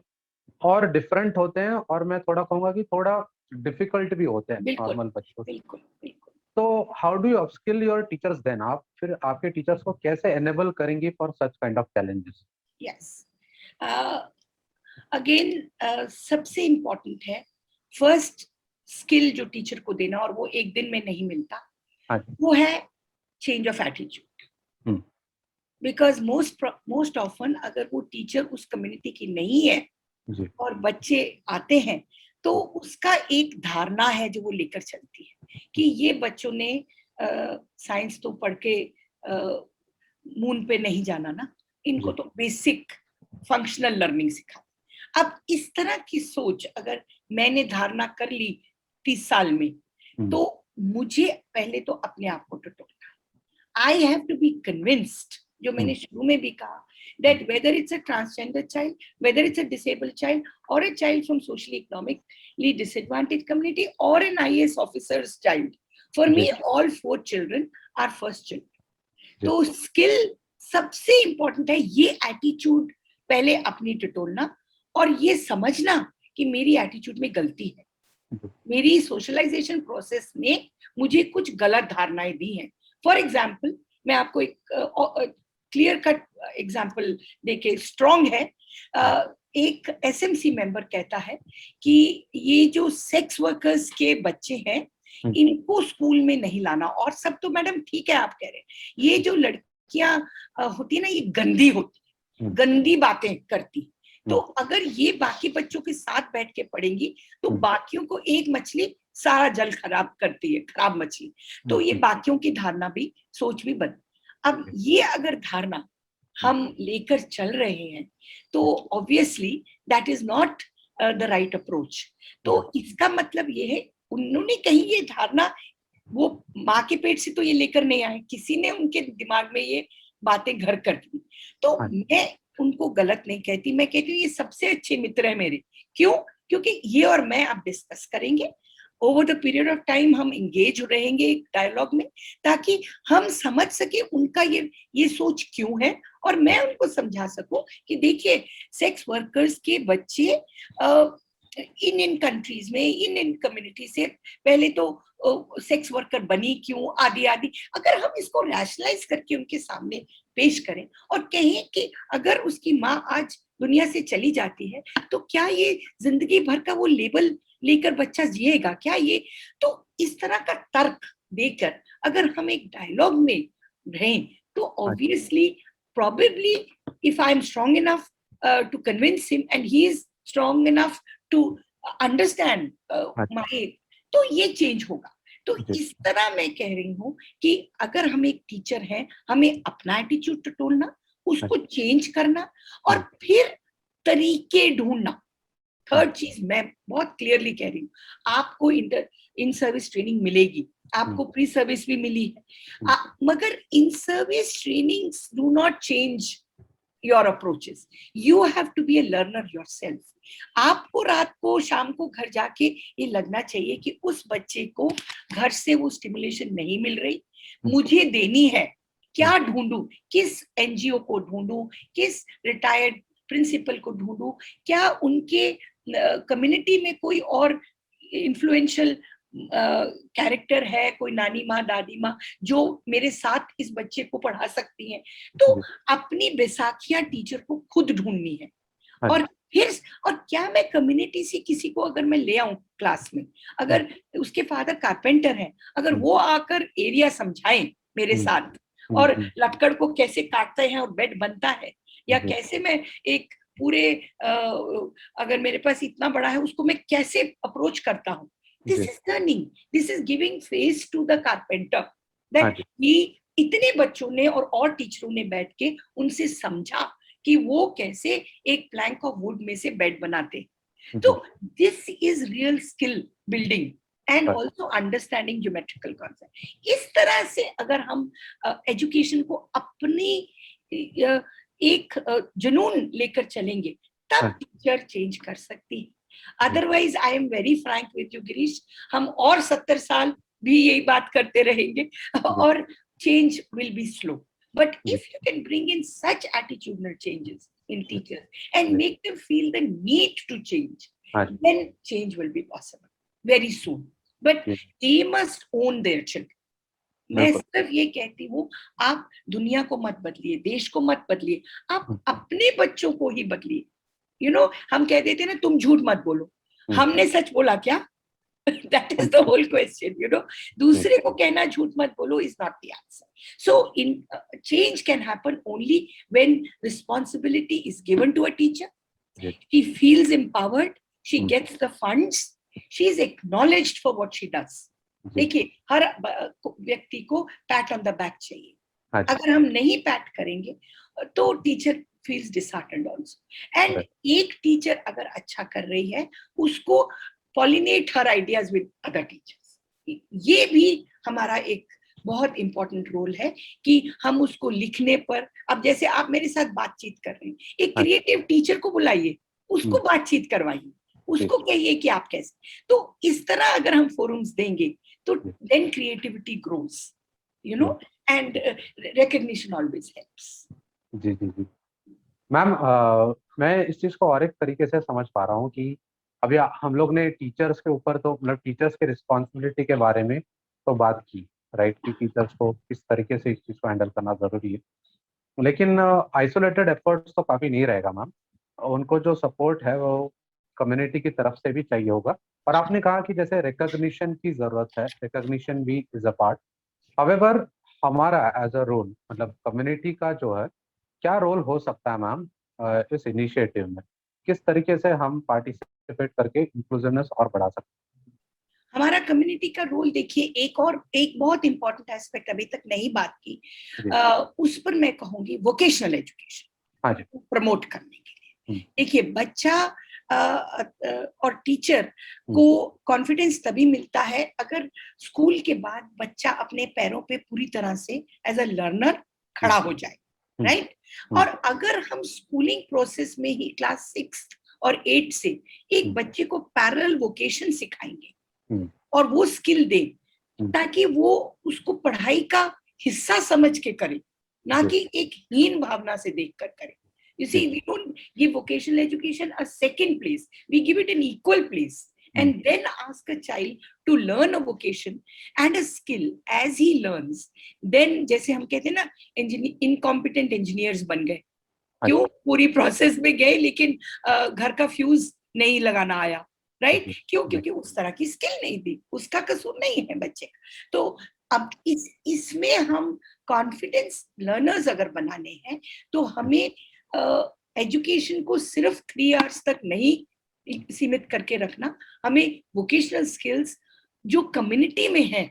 और डिफरेंट होते हैं, और मैं थोड़ा कहूंगा कि थोड़ा डिफिकल्ट भी होते हैं बिल्कुल नॉर्मल बच्चों से। बिल्कुल बिल्कुल। तो how do you upskill your teachers then? आप फिर आपके टीचर्स को कैसे एनेबल करेंगे for such kind of challenges? Yes, again सबसे इम्पोर्टेंट है फर्स्ट स्किल जो टीचर को देना, और वो एक दिन में नहीं मिलता, हाँ जी। वो है change of attitude. Hmm, because most often अगर वो टीचर उस कम्युनिटी की नहीं है जी और बच्चे आते हैं, तो उसका एक धारणा है जो वो लेकर चलती है कि ये बच्चों ने साइंस तो पढ़ के मून पे नहीं जाना ना, इनको जी तो बेसिक फंक्शनल लर्निंग सिखा। अब इस तरह की सोच अगर मैंने धारणा कर ली 30 साल में, हम्म, तो मुझे पहले तो अपने आप को टटोलना। I have to be convinced, जो मैंने हम्म, शुरू में भी कहा, that whether it's a transgender child, whether it's a disabled child, or a child from socially economically disadvantaged community, or an IAS officer's child, for me ji all 4 children are first children. जी तो skill सबसे important है, ये attitude पहले अपनी टटोलना और ये समझना कि मेरी एटीट्यूड में गलती है, जी मेरी सोशलाइजेशन प्रोसेस ने मुझे कुछ गलत धारणाएं दी हैं। फॉर एग्जाम्पल, मैं आपको एक क्लियर कट एग्जाम्पल देके, स्ट्रॉन्ग है, एक एसएमसी मेंबर कहता है कि ये जो सेक्स वर्कर्स के बच्चे हैं हम्म, इनको स्कूल में नहीं लाना। और सब तो मैडम ठीक है आप कह रहे हैं, ये जो लड़कियां होती है ना, ये गंदी होती, हम्म, गंदी बातें करती, तो हम्म, अगर ये बाकी बच्चों के साथ बैठ के पढ़ेंगी तो हम्म, बाकियों को एक मछली सारा जल खराब करती है, खराब मछली। तो ये बाकियों की धारणा भी, सोच भी बन। अब जी, ये अगर धारणा हम्म, हम लेकर चल रहे हैं तो obviously that is not the right approach. तो जी इसका मतलब ये है, उन्होंने कहीं ये धारणा, वो माँ के पेट से तो ये लेकर नहीं आए, किसी ने उनके दिमाग में ये बातें घर कर दी। तो हाँ मैं उनको गलत नहीं कहती, मैं कहती हूँ ये सबसे अच्छे मित्र है मेरे। क्यों? क्योंकि ये और मैं अब डिस्कस करेंगे, over the period of time हम इंगेज रहेंगे एक डायलॉग में, ताकि हम समझ सके उनका ये सोच क्यों है, और मैं उनको समझा सकूं कि देखिए, सेक्स वर्कर्स के बच्चे इन कंट्रीज में, इन कम्युनिटी से पहले तो सेक्स वर्कर बनी क्यों, आदि आदि। अगर हम इसको रैशनलाइज करके उनके सामने पेश करें और कहें कि अगर उसकी माँ आज दुनिया से चली जाती है तो क्या ये जिंदगी भर का वो लेबल लेकर बच्चा जिएगा क्या? ये तो इस तरह का तर्क देकर अगर हम एक डायलॉग में रहें, तो हाँ obviously, probably, if I'm strong enough to convince him and he is strong enough to understand हाँ my, तो ये चेंज होगा। तो जी इस तरह मैं कह रही हूँ कि अगर हम एक टीचर हैं, हमें अपना एटीट्यूड टटोलना, हाँ उसको चेंज करना, और हम्म, फिर तरीके ढूंढना। हम्म, थर्ड चीज मैं बहुत क्लियरली कह रही हूँ, आपको इन सर्विस ट्रेनिंग मिलेगी, हम्म, आपको प्री सर्विस भी मिली है, हम्म, मगर in service training do not change your approaches. You have to be a learner yourself. आपको रात को, शाम को घर जाके ये लगना चाहिए कि उस बच्चे को घर से वो स्टिमुलेशन नहीं मिल रही, हम्म, मुझे देनी है। हम्म, क्या ढूंढूं? किस एनजीओ को ढूंढूं? किस रिटायर्ड प्रिंसिपल को ढूंढूं? क्या उनके कम्युनिटी में कोई और इन्फ्लुएंशियल कैरेक्टर है, कोई नानी माँ, दादी माँ, जो मेरे साथ इस बच्चे को पढ़ा सकती हैं? तो जी अपनी बैसाखियां टीचर को खुद ढूंढनी है। हाँ जी और फिर, और क्या मैं कम्युनिटी से किसी को अगर मैं ले आऊं क्लास में, हम्म, अगर उसके फादर कारपेंटर हैं, अगर हम्म, वो आकर एरिया समझाएं मेरे हम्म, साथ, हम्म, और लक्कड़ को कैसे काटते हैं और बेड बनता है, या जी कैसे मैं एक पूरे अगर मेरे पास इतना बड़ा है उसको मैं कैसे अप्रोच करता हूँ, दिस जी is learning, this is giving face to the carpenter. हाँ दैट जी ही, इतने बच्चों ने और टीचरों ने बैठ के उनसे समझा कि वो कैसे एक प्लैंक ऑफ वुड में से बेड बनाते। तो जी this is real skill building and पर ऑल्सो अंडरस्टैंडिंग ज्योमेट्रिकल कॉन्सेप्ट। इस तरह से अगर हम एजुकेशन को अपनी एक जुनून लेकर चलेंगे, तब हाँ। टीचर चेंज कर सकती है। Otherwise I am very Frank with you Girish, हम और 70 साल भी यही बात करते रहेंगे और change will be slow. But if you can bring in such attitudinal changes in teachers and make them feel the need to change, then change will be possible very soon. But they must own their children. मैं सिर्फ ये कहती हूँ, आप दुनिया को मत बदलिए, देश को मत बदलिए, आप अपने बच्चों को ही बदलिए। यू नो, हम कह देते ना तुम झूठ मत बोलो, हमने सच बोला क्या? That is the whole question, you know. दूसरे को कहना झूठ मत बोलो is not the answer. So in change can happen only when responsibility is given to a teacher. She feels empowered, she gets the funds, she is acknowledged for what she does. देखिए, हर व्यक्ति को PAT on the back चाहिए। अगर हम नहीं PAT करेंगे तो teacher feels disheartened also. And एक टीचर अगर अच्छा कर रही है, उसको pollinate her ideas with other teachers. ये भी हमारा एक बहुत इंपॉर्टेंट रोल है कि हम उसको लिखने पर, अब जैसे आप मेरे साथ बातचीत कर रहे हैं, एक क्रिएटिव टीचर को बुलाइए, उसको बातचीत करवाइए, उसको कहिए कि आप कैसे, तो इस तरह अगर हम फोरम्स देंगे तो then creativity grows, you know, and recognition always helps. जी जी जी मैम, मैं इस चीज को और एक तरीके से समझ पा रहा हूँ कि अभी हम लोग ने टीचर्स के ऊपर तो मतलब टीचर्स के रिस्पॉन्सिबिलिटी के बारे में तो बात की, राइट, कि टीचर्स को किस तरीके से इस चीज़ को हैंडल करना ज़रूरी है, लेकिन आइसोलेटेड एफर्ट्स तो काफ़ी नहीं रहेगा मैम, उनको जो सपोर्ट है वो कम्युनिटी की तरफ से भी चाहिए होगा। और आपने कहा कि जैसे रिकॉग्निशन की ज़रूरत है, रिकॉग्निशन भी इज़ अ पार्ट, हाउएवर हमारा एज अ रोल, मतलब कम्युनिटी का जो है क्या रोल हो सकता है मैम इस इनिशिएटिव में, किस तरीके से हम पार्टिसिपेट करके इंक्लूसिवनेस और बढ़ा सकते हैं? हमारा कम्युनिटी का रोल देखिए, एक बहुत इंपॉर्टेंट एस्पेक्ट अभी तक नहीं बात की, उस पर मैं कहूंगी वोकेशनल एजुकेशन प्रमोट करने के लिए। देखिए, बच्चा और टीचर को कॉन्फिडेंस तभी मिलता है अगर स्कूल के बाद बच्चा अपने पैरों पे पूरी तरह से एज अ लर्नर खड़ा हो जाए, राइट। और अगर हम स्कूलिंग प्रोसेस में ही क्लास 6 और 8 से एक बच्चे को पैरेलल वोकेशन सिखाएंगे और वो स्किल दे, ताकि वो उसको पढ़ाई का हिस्सा समझ के करे, ना कि एक हीन भावना से देखकर करे। You see, we don't give vocational education a second place. We give it an equal place. And then ask a child to learn a vocation and a skill as he learns. Then, जैसे हम कहते हैं ना, incompetent engineers बन गए, क्यों? पूरी process में गए लेकिन घर का फ्यूज नहीं लगाना आया, राइट? क्यों? क्योंकि उस तरह की स्किल नहीं थी, उसका कसूर नहीं है बच्चे का। तो अब इसमें हम कॉन्फिडेंस लर्नर्स अगर बनाने हैं तो हमें एजुकेशन को सिर्फ 3 आवर्स तक नहीं सीमित करके रखना, हमें वोकेशनल स्किल्स जो कम्युनिटी में है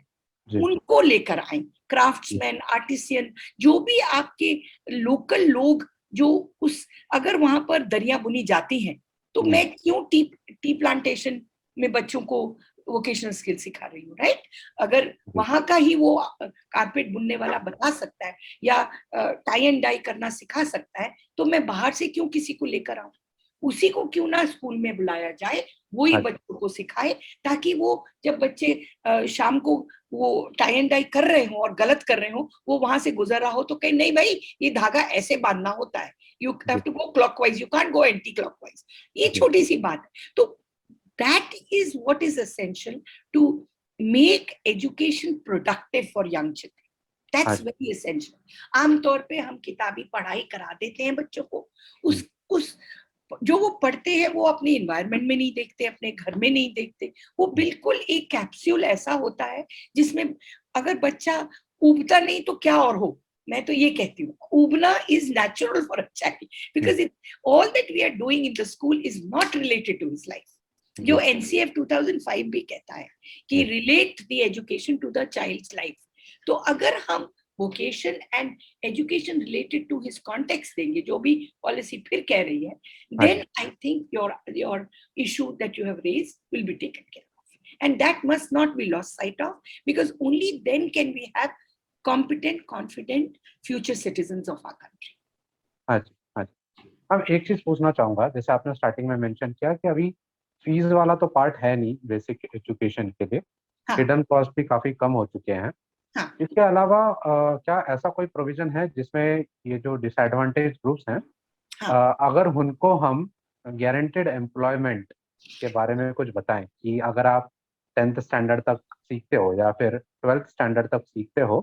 उनको लेकर आए। क्राफ्ट्समैन, आर्टिसियन, जो भी आपके लोकल लोग जो उस, अगर वहां पर दरिया बुनी जाती हैं तो मैं क्यों टी प्लांटेशन में बच्चों को वोकेशनल स्किल सिखा रही हूँ, राइट? अगर वहां का ही वो कारपेट बुनने वाला बता सकता है या टाई एंड डाई करना सिखा सकता है, तो मैं बाहर से क्यों किसी को लेकर आऊं? उसी को क्यों ना स्कूल में बुलाया जाए, वही बच्चों को सिखाए, ताकि वो जब बच्चे शाम को वो टाई एंड डाई कर रहे हो और गलत कर रहे हो, वो वहां से गुजर रहा हो तो कहीं नहीं भाई, ये धागा ऐसे बांधना होता है, you have to go clockwise, you can't go anti clockwise. ये छोटी सी बात है। तो that is what is essential to make education productive for young children. That's very essential. आमतौर पे हम किताबी पढ़ाई करा देते हैं बच्चों को, उस जो वो पढ़ते हैं वो अपने एनवायरनमेंट में नहीं देखते, अपने घर में नहीं देखते। वो बिल्कुल एक कैप्सूल ऐसा होता है जिसमें अगर बच्चा उबता नहीं तो क्या और हो। मैं तो ये कहती हूँ, उबना is natural for a child because all that we are doing in the school is not related to his life. जो NCF 2005 भी कहता है कि relate the education to the child's life. तो अगर हम vocation and education related to his context देंगे, जो भी policy फिर कह रही है, then I think your issue that you have raised will be taken care of, and that must not be lost sight of, because only then can we have competent, confident future citizens of our country. अब एक चीज पूछना चाहूंगा, जैसे आपने starting में mention किया कि अभी फीस वाला तो पार्ट है नहीं बेसिक एजुकेशन के लिए, हाँ हिडन कॉस्ट भी काफी कम हो चुके हैं। हाँ इसके अलावा क्या ऐसा कोई प्रोविजन है जिसमें ये जो डिसएडवांटेज ग्रुप्स हैं, हाँ अगर उनको हम गारंटेड एम्प्लॉयमेंट के बारे में कुछ बताएं कि अगर आप 10th स्टैंडर्ड तक सीखते हो या फिर 12th स्टैंडर्ड तक सीखते हो,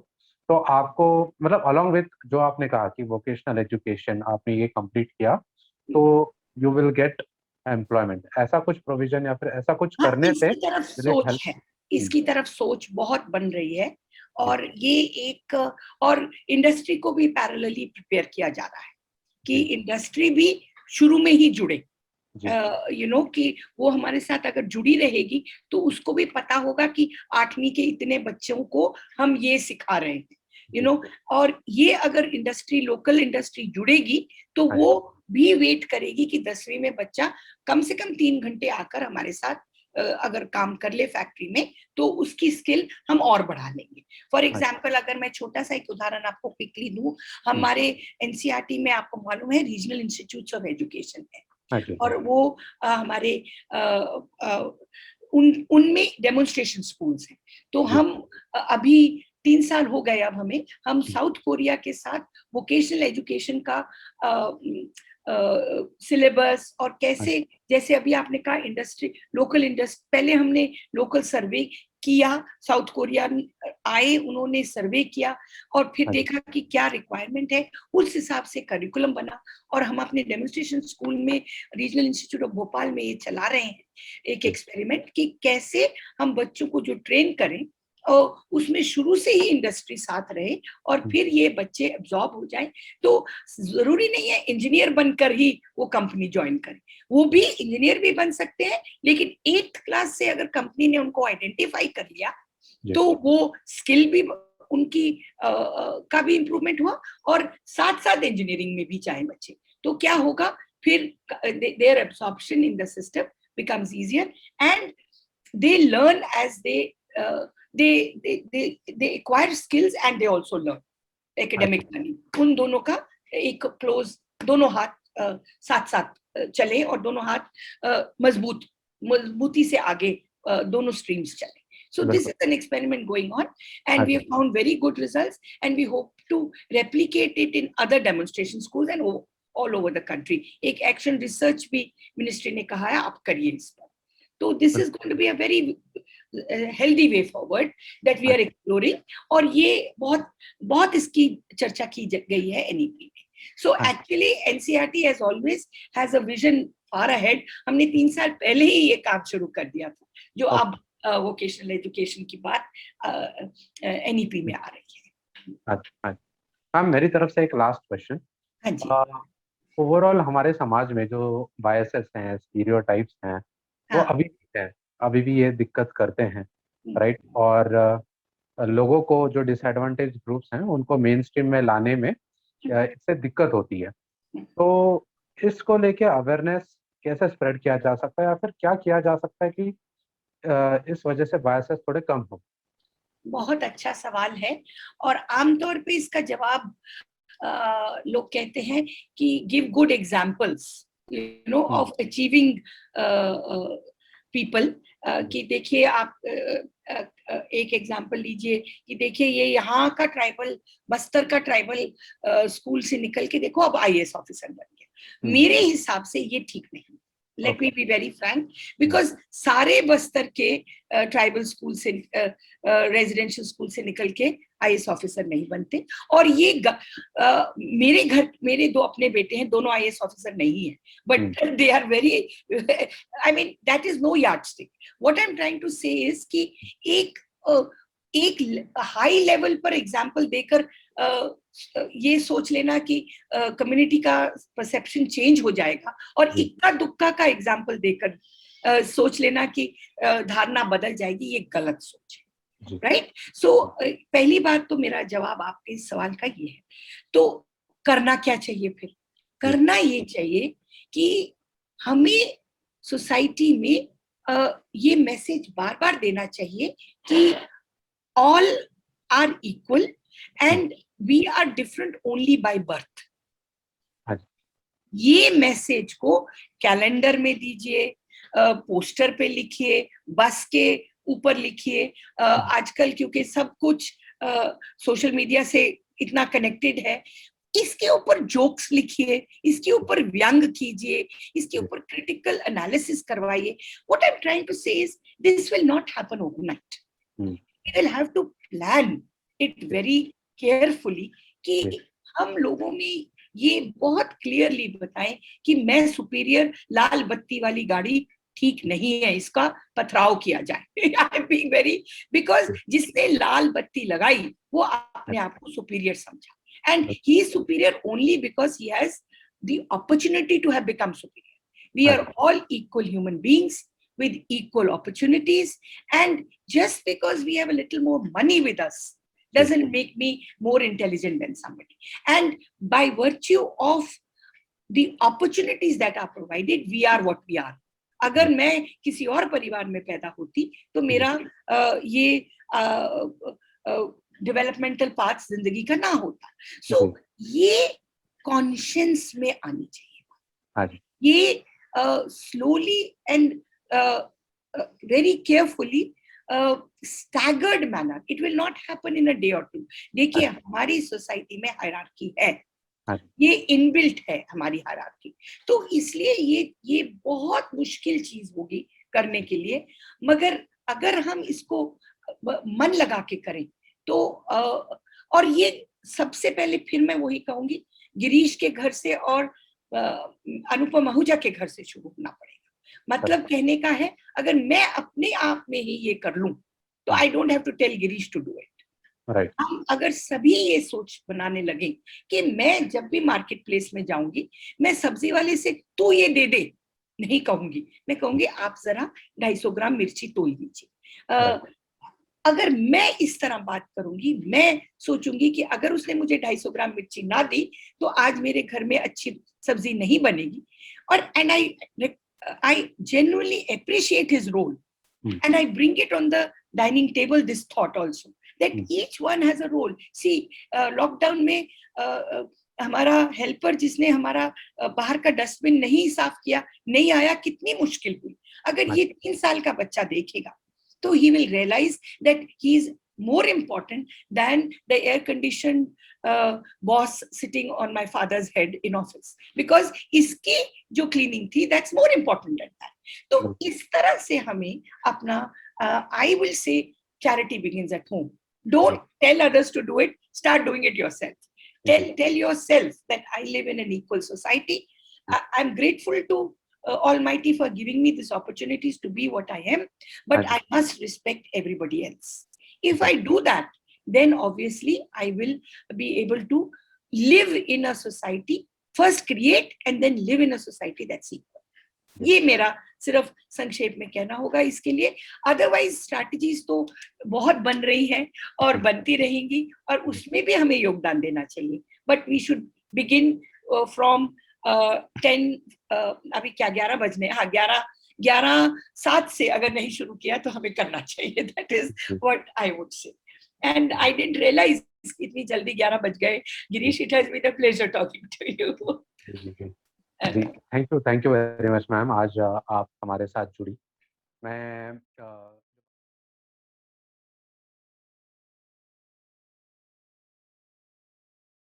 तो आपको मतलब अलॉन्ग विथ जो आपने कहा कि वोकेशनल एजुकेशन आपने ये कंप्लीट किया, तो यू विल गेट एम्प्लॉयमेंट, ऐसा कुछ प्रोविजन या फिर ऐसा कुछ हाँ, करने से इसकी तरफ विल इट सोच हेल्प? है, इसकी तरफ सोच बहुत बन रही है। जी और ये एक, और इंडस्ट्री को भी पैरेलली प्रिपेयर किया जा रहा है कि जी इंडस्ट्री भी शुरू में ही जुड़े, जी कि वो हमारे साथ अगर जुड़ी रहेगी तो उसको भी पता होगा कि 8वीं के इतने बच्चों को हम ये सिखा रहे हैं, यू जी। नो और ये अगर इंडस्ट्री, लोकल इंडस्ट्री जुड़ेगी तो हाँ वो भी वेट करेगी कि 10वीं में बच्चा कम से कम 3 घंटे आकर हमारे साथ अगर काम कर ले फैक्ट्री में तो उसकी स्किल हम और बढ़ा लेंगे। फॉर हाँ एग्जाम्पल, अगर मैं छोटा सा एक उदाहरण आपको क्विकली दूं, जी हमारे एनसीईआरटी में आपको मालूम है रीजनल इंस्टीट्यूट्स ऑफ एजुकेशन है, हाँ जी और वो हमारे उनमें डेमोन्स्ट्रेशन स्कूल्स हैं। तो जी हम अभी 3 साल हो गए अब हमें, हम जी साउथ कोरिया के साथ वोकेशनल एजुकेशन का सिलेबस और हाँ कैसे, जैसे अभी आपने कहा इंडस्ट्री, लोकल इंडस्ट्री, पहले हमने लोकल सर्वे किया, साउथ कोरिया आए, उन्होंने सर्वे किया और फिर हाँ जी देखा कि क्या रिक्वायरमेंट है, उस हिसाब से करिकुलम बना। और हम अपने डेमोन्स्ट्रेशन स्कूल में, रीजनल इंस्टीट्यूट ऑफ भोपाल में ये चला रहे हैं एक जी एक्सपेरिमेंट कि कैसे हम बच्चों को जो ट्रेन करें और उसमें शुरू से ही इंडस्ट्री साथ रहे और फिर ये बच्चे एब्जॉर्ब हो जाए। तो जरूरी नहीं है इंजीनियर बनकर ही वो कंपनी ज्वाइन करें, वो भी इंजीनियर भी बन सकते हैं, लेकिन 8th क्लास से अगर कंपनी ने उनको आइडेंटिफाई कर लिया जी तो वो स्किल भी उनकी का भी इंप्रूवमेंट हुआ और साथ साथ इंजीनियरिंग में भी चाहे बच्चे, तो क्या होगा फिर, there absorption in the system becomes easier and they learn as they acquire skills and they also learn हाँ एकेडमिक जी लर्निंग। उन दोनों का एक क्लोज, दोनों हाथ साथ साथ चले और दोनों हाथ मजबूती से आगे दोनों स्ट्रीम्स चले। So this बिल्कुल। is an experiment going on हाँ and we जी have found very good results and we hope to replicate it in other demonstration schools and all over the country. एक एक्शन रिसर्च भी ministry ने कहा है आप करिए इस पर। तो दिस इज बिल्कुल। Going to be a very healthy way forward that we हाँ आर एक्सप्लोरिंग, और ये बहुत बहुत इसकी चर्चा की गई है एनईपी में। सो हाँ actually NCERT as always has a vision far ahead. हमने 3 साल पहले ही ये काम शुरू कर दिया था, जो अब ओके। वोकेशनल एजुकेशन की बात एनईपी में आ रही है। हाँ जी हाँ जी। हाँ, मेरी तरफ से एक लास्ट क्वेश्चन। हाँ जी। ओवरऑल हमारे समाज में जो बायसेस हैं, स्टीरियोटाइप्स हैं, वो हाँ। अभी भी हैं, अभी भी ये दिक्कत करते हैं, हम्म, राइट? और लोगों को, जो डिसएडवांटेज ग्रुप्स हैं, उनको मेन स्ट्रीम में लाने में इससे दिक्कत होती है। तो इसको लेके अवेयरनेस कैसे स्प्रेड किया जा सकता है या फिर क्या किया जा सकता है कि इस वजह से बायसेस थोड़े कम हो? बहुत अच्छा सवाल है और आमतौर पे इसका जवाब लोग कहते हैं कि give good examples hmm, of achieving people. कि देखिए आप एक एग्जाम्पल लीजिए कि देखिए ये यहाँ का ट्राइबल, बस्तर का ट्राइबल स्कूल से निकल के देखो अब आईएएस ऑफिसर बन गया। हम्म, मेरे हिसाब से ये ठीक नहीं, let okay. Me be very frank, because सारे बस्तर के ट्राइबल स्कूल से, रेजिडेंशियल स्कूल से निकल के आईएएस ऑफिसर नहीं बनते। और ये मेरे घर, मेरे 2 अपने बेटे हैं, दोनों आईएएस ऑफिसर नहीं है, but they are very, I mean that is no yardstick. What I am trying to say is कि एक एक हाई लेवल पर एग्जाम्पल देकर ये सोच लेना कि कम्युनिटी का परसेप्शन चेंज हो जाएगा, और इक्का दुक्का का एग्जाम्पल देकर सोच लेना कि धारणा बदल जाएगी, ये गलत सोच है, राइट? सो पहली बात तो मेरा जवाब आपके इस सवाल का ये है। तो करना क्या चाहिए फिर? करना ये चाहिए कि हमें सोसाइटी में ये मैसेज बार बार देना चाहिए कि all are equal and we are different only by birth. ये मैसेज को कैलेंडर में दीजिए, पोस्टर पे लिखिए, बस के ऊपर लिखिए। आजकल क्योंकि सब कुछ सोशल मीडिया से इतना कनेक्टेड है, इसके ऊपर जोक्स लिखिए, इसके ऊपर व्यंग कीजिए, इसके ऊपर क्रिटिकल एनालिसिस करवाइए। What I am trying to say is this will not happen overnight. We will have to plan it very carefully कि हम लोगों में ये बहुत क्लियरली बताएं कि मैं सुपीरियर, लाल बत्ती वाली गाड़ी ठीक नहीं है, इसका पथराव किया जाए। I am being very, because जिसने लाल बत्ती लगाई वो अपने आप को सुपीरियर समझा, and he is superior only because he has the opportunity to have become superior. We are all equal human beings with equal opportunities, and just because we have a little more money with us doesn't make me more intelligent than somebody. And by virtue of the opportunities that are provided, we are what we are. अगर मैं किसी और परिवार में पैदा होती तो मेरा ये डेवलपमेंटल पाथ जिंदगी का ना होता। सो ये कॉन्शियस में आनी चाहिए। ये slowly and very carefully, staggered manner, it will not happen in a day और टू। देखिए हमारी सोसाइटी में हायरार्की है, ये इनबिल्ट है हमारी हायरार्की, तो इसलिए ये बहुत मुश्किल चीज होगी करने के लिए। मगर अगर हम इसको मन लगा के करें तो और ये सबसे पहले फिर मैं वही कहूंगी, गिरीश के घर से और अनुपम आहूजा के घर से शुरू होना पड़ेगा। मतलब कहने का है, अगर मैं अपने आप में ही ये कर लूं तो I don't have to tell Girish to do it. हम अगर सभी ये सोच बनाने लगे कि मैं जब भी मार्केट प्लेस में जाऊंगी, मैं सब्जी वाले से तू ये दे दे नहीं कहूंगी, मैं कहूंगी आप जरा 250 ग्राम मिर्ची तोल दीजिए। अगर मैं इस तरह बात करूंगी, मैं सोचूंगी कि अगर उसने मुझे 250 ग्राम मिर्ची ना दी तो आज मेरे घर में अच्छी सब्जी नहीं बनेगी। और and I genuinely appreciate his role, and I bring it on the dining table, this thought also, that each one has a role. See, lockdown में हमारा हेल्पर जिसने हमारा बाहर का डस्टबिन नहीं साफ किया, नहीं आया, कितनी मुश्किल हुई। अगर ये 3 साल का बच्चा देखेगा तो he will realize that he is more important than the air conditioned boss sitting on my father's head in office, because इसकी जो cleaning थी, that's more important than that. तो इस तरह से हमें अपना I will say charity begins at home. Don't tell others to do it, start doing it yourself. Tell yourself that I live in an equal society. I'm grateful to Almighty for giving me these opportunities to be what I am, but I must respect everybody else. If I do that, then obviously I will be able to live in a society, first create and then live in a society that's equal. ये मेरा सिर्फ संक्षेप में कहना होगा इसके लिए। Otherwise strategies तो बहुत बन रही हैं और बनती रहेंगी, और उसमें भी हमें योगदान देना चाहिए, but we should begin from 10, अभी क्या 11 बजने, हाँ 11:07 से अगर नहीं शुरू किया तो हमें करना चाहिए। That is what I would say, and I didn't realise इतनी जल्दी 11 बज गए। Girish, it has been a pleasure talking to you. Thank you very much ma'am, आज आप हमारे साथ जुड़ी। मैं